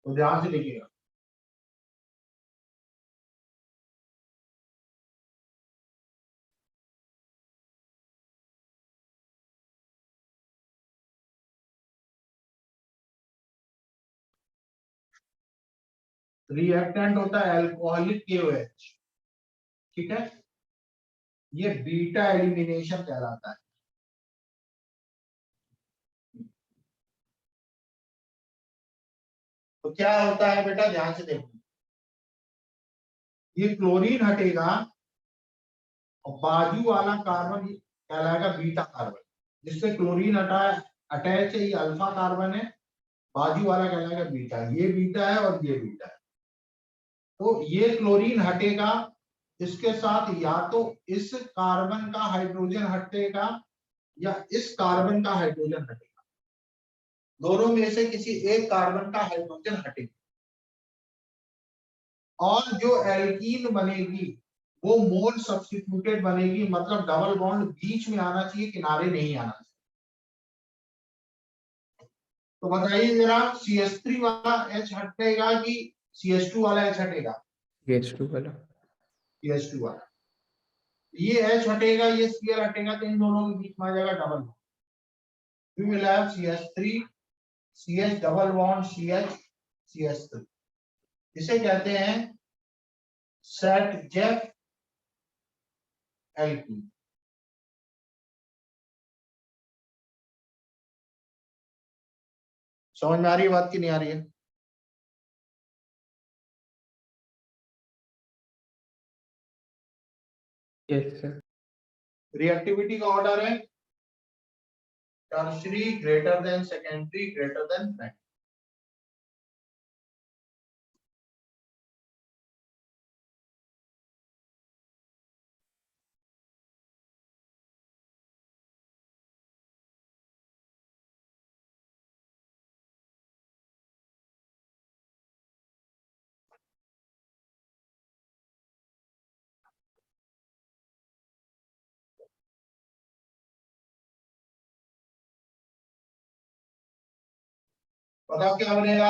तो ध्यान से देखिएगा, रिएक्टेंट होता है अल्कोहलिक KOH, ठीक है, ये बीटा एलिमिनेशन कहलाता है। तो क्या होता है बेटा, ध्यान से देखो, ये क्लोरीन हटेगा और बाजू वाला कार्बन कहलाएगा बीटा कार्बन, जिससे क्लोरीन हटा अटैच है, ये अल्फा कार्बन है, बाजू वाला कहलाएगा बीटा। ये बीटा है और ये बीटा है। तो ये क्लोरीन हटेगा, इसके साथ या तो इस कार्बन का हाइड्रोजन हटेगा या इस कार्बन का हाइड्रोजन हटेगा, दोनों में से किसी एक कार्बन का हाइड्रोजन हटेगा, और जो एल्कीन बनेगी वो मोल सब्स्टिट्यूटेड बनेगी, मतलब डबल बॉन्ड बीच में आना चाहिए, किनारे नहीं आना चाहिए। तो बताइए जरा, CH3 वाला H हटेगा कि CH2 वाला H हटेगा? CH2 वाला। CH2 वाला। ये H हटेगा, ये Cl हटेगा, तो इन दोनों के बीच में आ जाएगा double bond. We will have CH3 CH double bond CH CH3। इसे कहते हैं सेट जेफ एल्कीन। समझ में आ रही है बात की नहीं आ रही है? Yes, sir. रिएक्टिविटी का ऑर्डर है tertiary greater than secondary greater than primary. बताओ क्या बनेगा?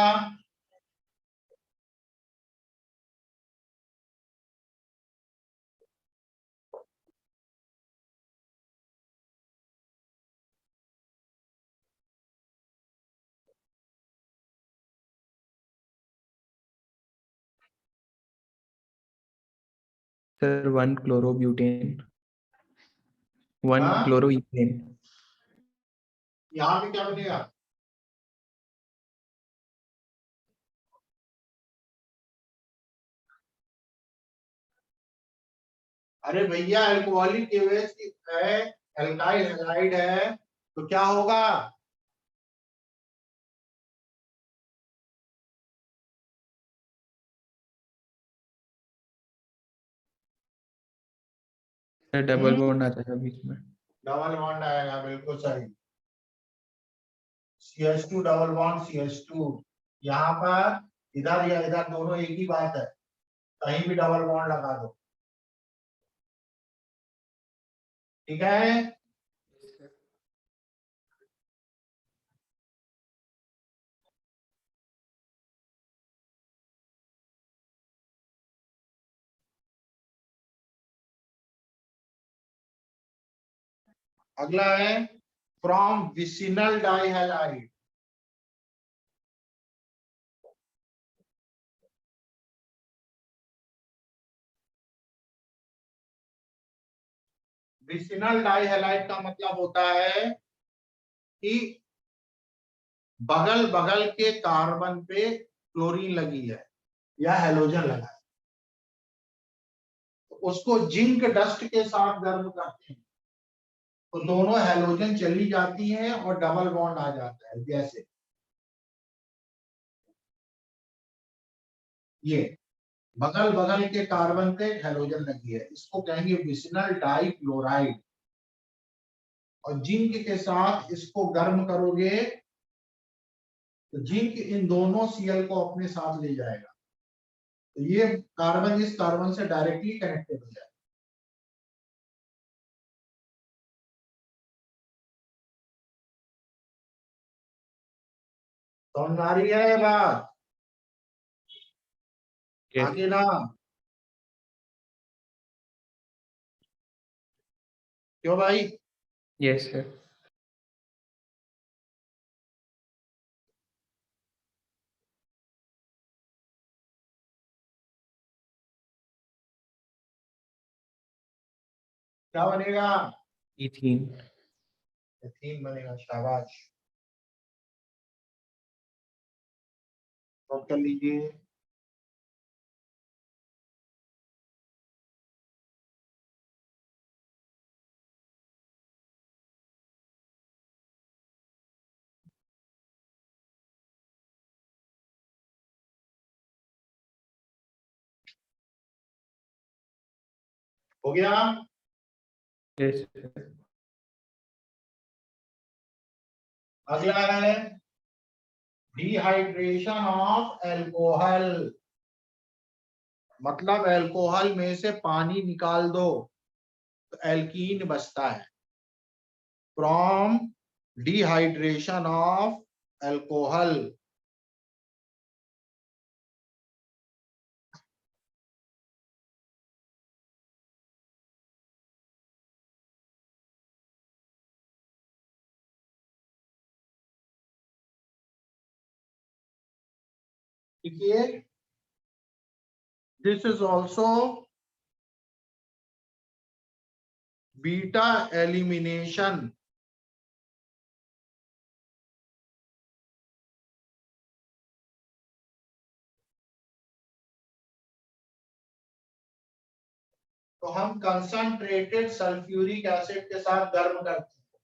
सर 1 क्लोरोब्यूटेन 1 हाँ? क्लोरोइथेन यहाँ पे क्या बनेगा? अरे भैया अल्कोहलिक केवेज है, एल्काइल हैलाइड है, तो क्या होगा? सर डबल बॉन्ड आ जाएगा बीच में। डबल बॉन्ड आएगा, बिल्कुल सही। CH2 डबल बॉन्ड CH2, यहाँ पर इधर या इधर दोनों एक ही बात है, कहीं भी डबल बॉन्ड लगा दो, ठीक है। अगला है फ्रॉम विसिनल डाइहैलाइड। विसिनल डाइहैलाइड का मतलब होता है कि बगल बगल के कार्बन पे क्लोरीन लगी है या हैलोजन लगा है, तो उसको जिंक डस्ट के साथ गर्म करते हैं, तो दोनों हैलोजन चली जाती हैं और डबल बॉन्ड आ जाता है। जैसे ये बगल बगल के कार्बन पे हैलोजन लगी है, इसको कहेंगे विसिनल डाइक्लोराइड, और जिंक के साथ इसको गर्म करोगे तो जिंक इन दोनों Cl को अपने साथ ले जाएगा, तो ये कार्बन इस कार्बन से डायरेक्टली कनेक्टेड हो जाएगा। समझ आ रही है बात? यस आगे ना, क्यों भाई? Yes sir. क्या बनेगा? इथीन एथीन बनेगा, शाबाश। नोट कर लीजिए। हो गया? Yes sir. अगला है डिहाइड्रेशन ऑफ एल्कोहल, मतलब एल्कोहल में से पानी निकाल दो तो एल्कीन बचता है। फ्रॉम डिहाइड्रेशन ऑफ एल्कोहल, देखिए this is also beta elimination. तो हम कंसंट्रेटेड सल्फ्यूरिक एसिड के साथ गर्म करते हैं,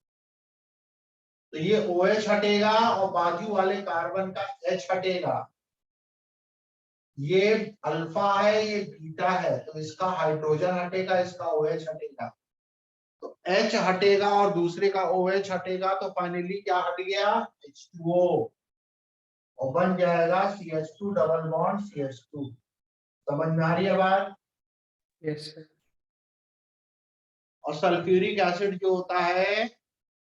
तो ये OH हटेगा और बाजू वाले कार्बन का H हटेगा। ये अल्फा है, ये बीटा है, तो इसका हाइड्रोजन हटेगा, इसका OH हटेगा, तो H हटेगा और दूसरे का OH हटेगा, तो फाइनली क्या हट गया? H2O, और बन जाएगा CH2 डबल बॉन्ड CH2। समझ में आ रही है बात? Yes sir. और सल्फ्यूरिक एसिड जो होता है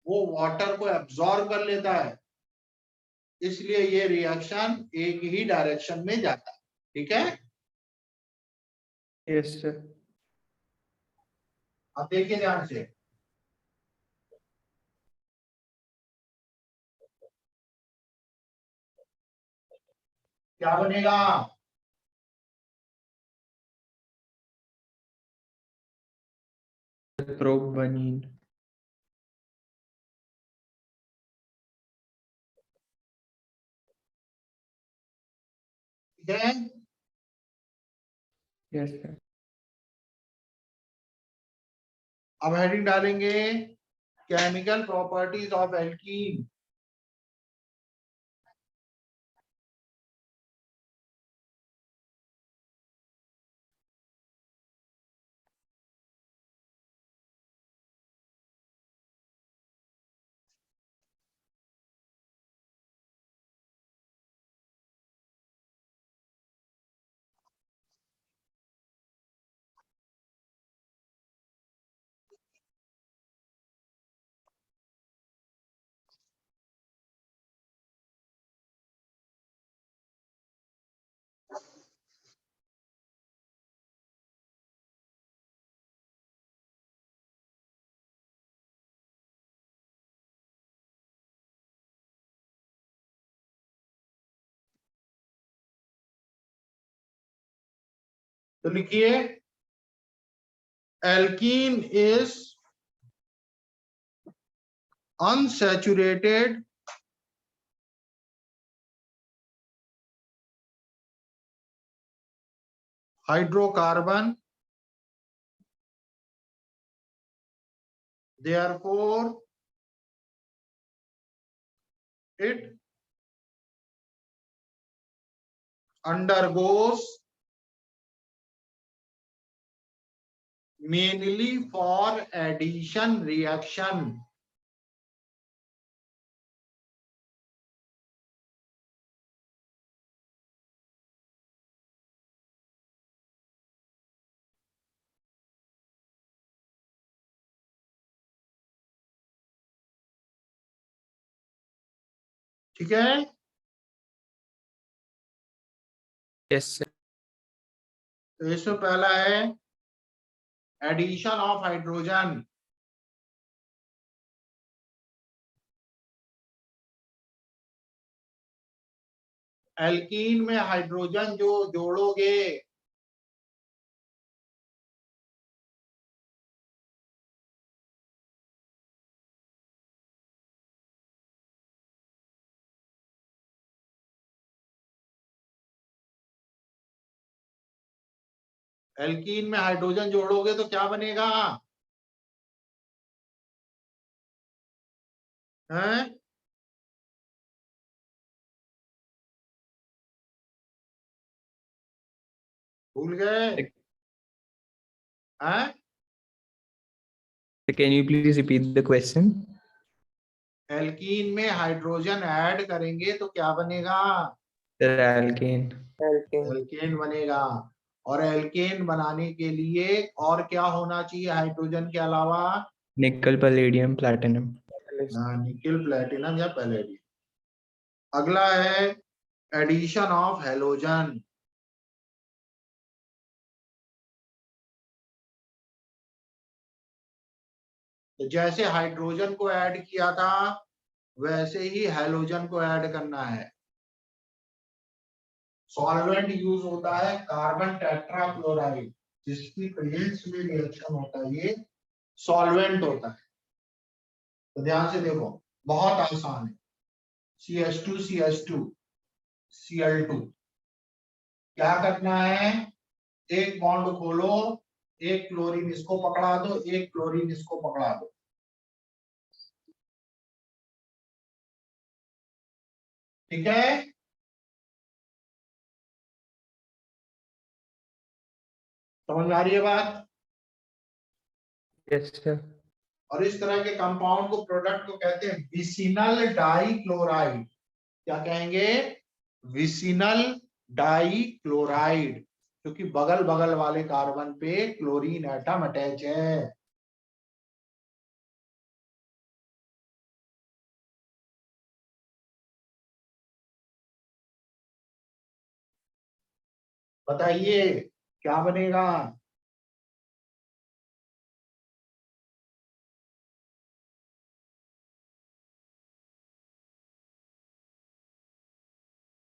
वो वाटर को एब्जॉर्ब कर लेता है, इसलिए ये रिएक्शन एक ही डायरेक्शन में जाता है, ठीक है। Yes sir. अब देखिए ध्यान से, क्या बनेगा? Propanene. ठीक है, Yes, sir. अब हेडिंग डालेंगे केमिकल प्रॉपर्टीज ऑफ एल्कीन। तो लिखिए alkene is unsaturated hydrocarbon, therefore it undergoes mainly for addition reaction. ठीक है, Yes, sir. तो इसमें पहला है एडिशन ऑफ हाइड्रोजन। एल्कीन में हाइड्रोजन जो जोड़ोगे एल्कीन में हाइड्रोजन जोड़ोगे तो क्या बनेगा? हैं? भूल गए? हैं? Can you please repeat the question? Alkene में हाइड्रोजन ऐड करेंगे तो क्या बनेगा? Sir, alkane. Alkane. एल्केन बनेगा। और एल्केन बनाने के लिए और क्या होना चाहिए हाइड्रोजन के अलावा? Nickel, palladium, platinum. Nickel, platinum या पैलेडियम। अगला है एडिशन ऑफ हेलोजन। तो जैसे हाइड्रोजन को ऐड किया था वैसे ही हेलोजन को ऐड करना है। सॉल्वेंट यूज होता है कार्बन टेट्राक्लोराइड, जिसकी प्रेजेंस में रिएक्शन होता है, ये सॉल्वेंट होता है। तो ध्यान से देखो, बहुत आसान है। CH2 CH2 Cl2, क्या करना है? एक बॉन्ड खोलो, एक क्लोरीन इसको पकड़ा दो, एक क्लोरीन इसको पकड़ा दो। ठीक है, समझ में आ रही है बात? Yes, sir. और इस तरह के कंपाउंड को, प्रोडक्ट को कहते हैं विसिनल डाइक्लोराइड। क्या कहेंगे? विसिनल डाइक्लोराइड, क्योंकि बगल बगल वाले कार्बन पे क्लोरीन एटम अटैच है। बताइए क्या बनेगा?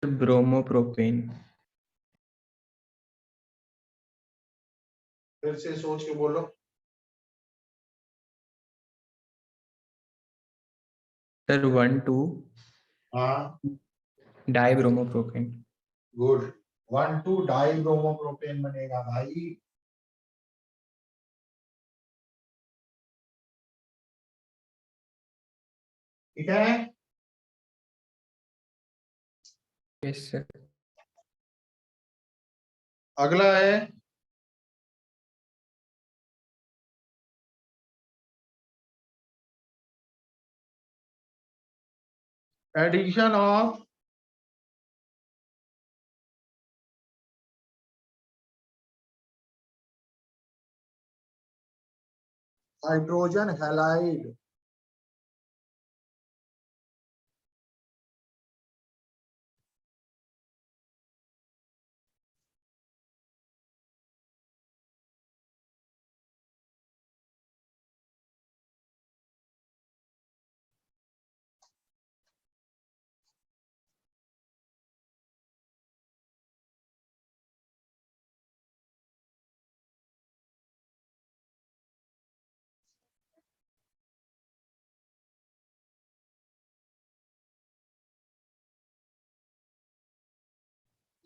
Bromopropane. फिर से सोच के बोलो। Sir, 1,2 हाँ dibromopropane. गुड, 1,2 डाई ब्रोमोप्रोपेन बनेगा भाई। ठीक है, Yes, sir. अगला है एडिशन ऑफ हाइड्रोजन हैलाइड।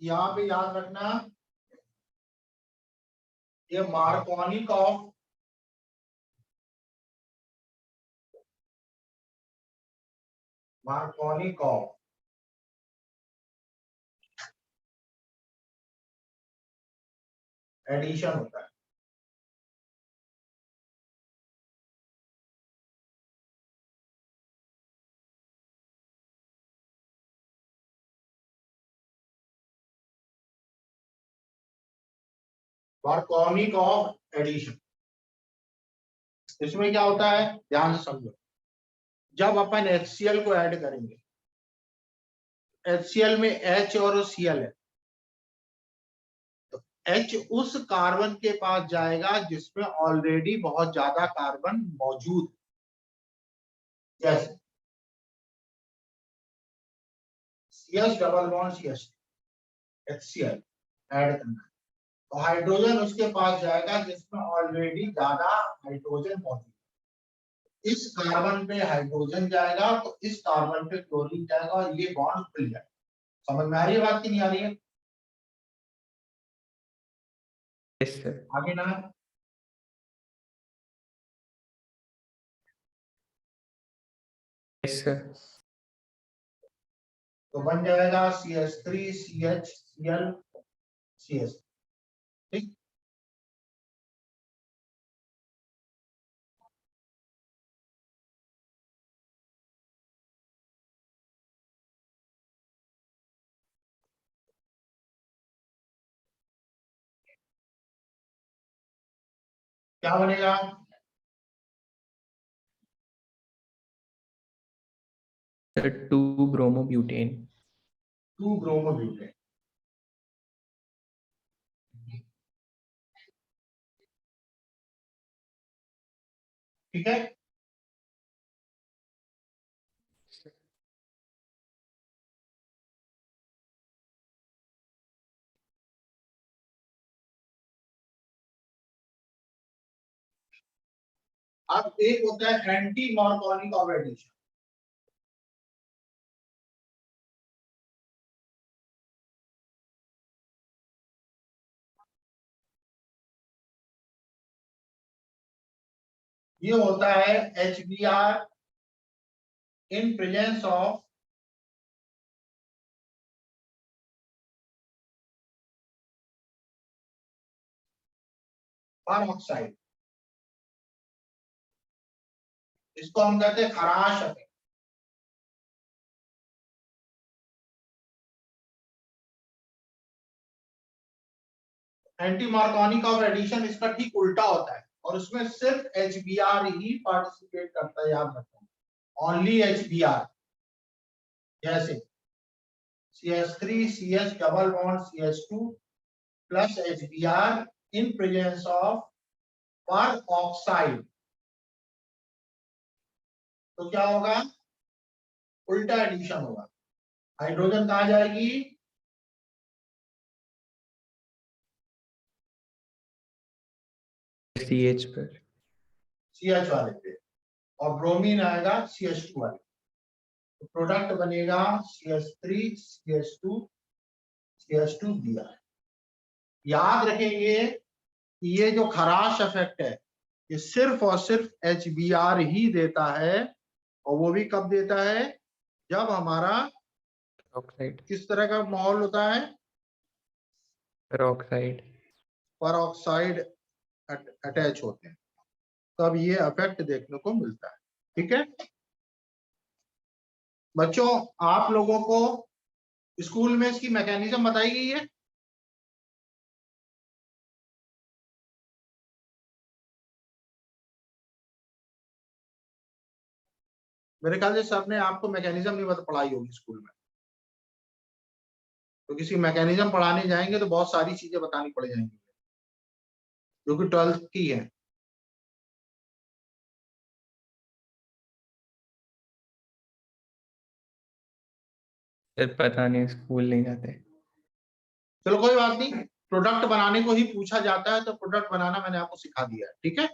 यहाँ पे याद रखना, ये मार्कोनिक ऑफ एडिशन होता है। मार्कोनिक ऑफ एडिशन, इसमें क्या होता है ध्यान से समझो। जब अपन HCl को ऐड करेंगे, HCl में H और Cl है, तो H उस कार्बन के पास जाएगा जिसमें ऑलरेडी बहुत ज्यादा कार्बन मौजूद है। जैसे CH double bond CH, HCl add करना है, तो हाइड्रोजन उसके पास जाएगा जिसमें ऑलरेडी ज्यादा हाइड्रोजन मौजूद है। इस कार्बन पे हाइड्रोजन जाएगा तो इस कार्बन पे क्लोरीन जाएगा और ये बॉन्ड खुल जाएगा। समझ में आ रही है बात की नहीं आ रही है? Yes, sir. आगे ना, Yes, sir. तो बन जाएगा CH3 CHCl CS। ठीक, क्या बनेगा? Sir, 2-bromobutane. 2 ब्रोमोब्यूटेन। ठीक है, अब एक होता है एंटी मार्कोनिक ऑफ एडिशन। ये होता है HBr in presence of peroxide. इसको हम कहते हैं Kharasch effect. Anti Markovnikov of addition इसका ठीक उल्टा होता है और उसमें सिर्फ HBr ही पार्टिसिपेट करता है, याद रखना, ओनली HBr। जैसे CH3 CH double bond CH2 plus HBr in presence of peroxide, तो क्या होगा? उल्टा एडिशन होगा। हाइड्रोजन कहाँ जाएगी? CH पर. CH वाले पे, और ब्रोमीन आएगा CH2 वाले। तो प्रोडक्ट बनेगा CH3 CH2 CH2 दिया है। याद रखेंगे कि ये जो खराश इफेक्ट है ये सिर्फ और सिर्फ HBr ही देता है, और वो भी कब देता है, जब हमारा ऑक्साइड, किस तरह का माहौल होता है, ऑक्साइड। परऑक्साइड अटैच होते हैं, तब ये इफेक्ट देखने को मिलता है। ठीक है बच्चों, आप लोगों को स्कूल में इसकी मैकेनिज्म बताई गई है? मेरे ख्याल से सर ने आपको मैकेनिज्म नहीं बता पढ़ाई होगी स्कूल में, तो किसी मैकेनिज्म पढ़ाने जाएंगे तो बहुत सारी चीजें बतानी पड़ जाएंगी जो कि 12th की है। सर पता नहीं, स्कूल नहीं जाते। चलो कोई बात नहीं, प्रोडक्ट बनाने को ही पूछा जाता है तो प्रोडक्ट बनाना मैंने आपको सिखा दिया है। ठीक है,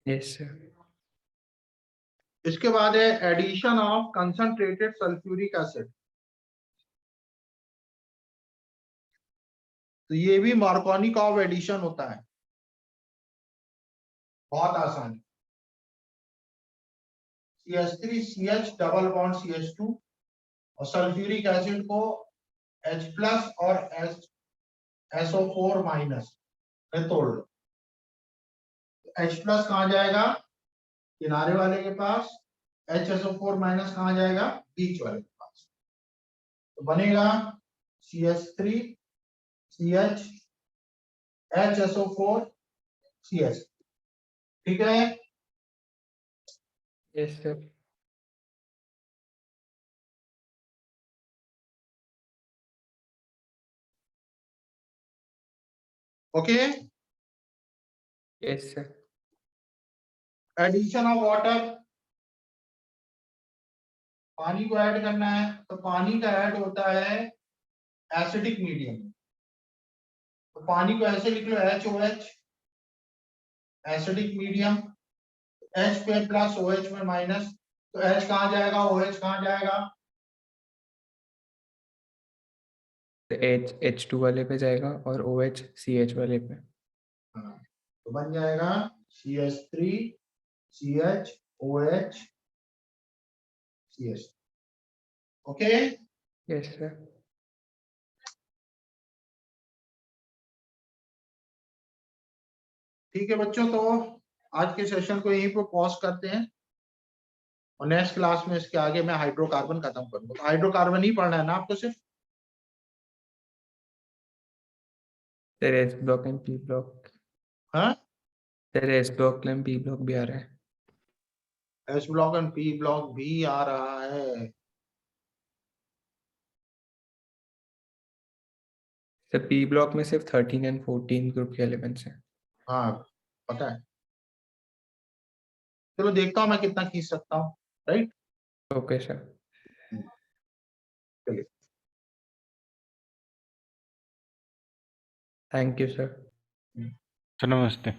यस सर। इसके बाद है addition of concentrated sulphuric acid. तो ये भी मार्कोनिकॉव एडिशन होता है, बहुत आसान है। CH3 CH double bond CH2 और सल्फ्यूरिक एसिड को H प्लस और SO4 माइनस में तोड़ लो। H प्लस कहाँ जाएगा, किनारे वाले के पास, HSO4 माइनस कहाँ जाएगा, बीच वाले के पास। तो बनेगा CH3 CH HSO4 CH। ठीक है, yes sir. Okay. Yes sir. Addition of water, पानी को ऐड करना है, तो पानी का ऐड होता है एसिडिक मीडियम। तो पानी को ऐसे लिख लो HOH, एसिडिक मीडियम, H पे प्लस OH में माइनस, तो H कहाँ जाएगा, OH कहाँ जाएगा, H2 वाले पे जाएगा और OH CH वाले पे। हाँ, तो बन जाएगा CH3 CH OH CH। Okay, yes sir. ठीक है बच्चों, तो आज के सेशन को यहीं पर पॉज करते हैं और नेक्स्ट क्लास में इसके आगे मैं हाइड्रोकार्बन खत्म करूंगा। तो हाइड्रोकार्बन ही पढ़ना है ना आपको सिर्फ? Sir S block and P block. हाँ, sir S block and P block भी आ रहा है। S block and P block भी आ रहा है। सर P ब्लॉक में सिर्फ 13 एंड 14 ग्रुप के एलिमेंट्स हैं। हाँ पता है, चलो देखता हूँ मैं कितना खींच सकता हूँ। Right, okay sir. चलिए, थैंक यू सर। सर नमस्ते।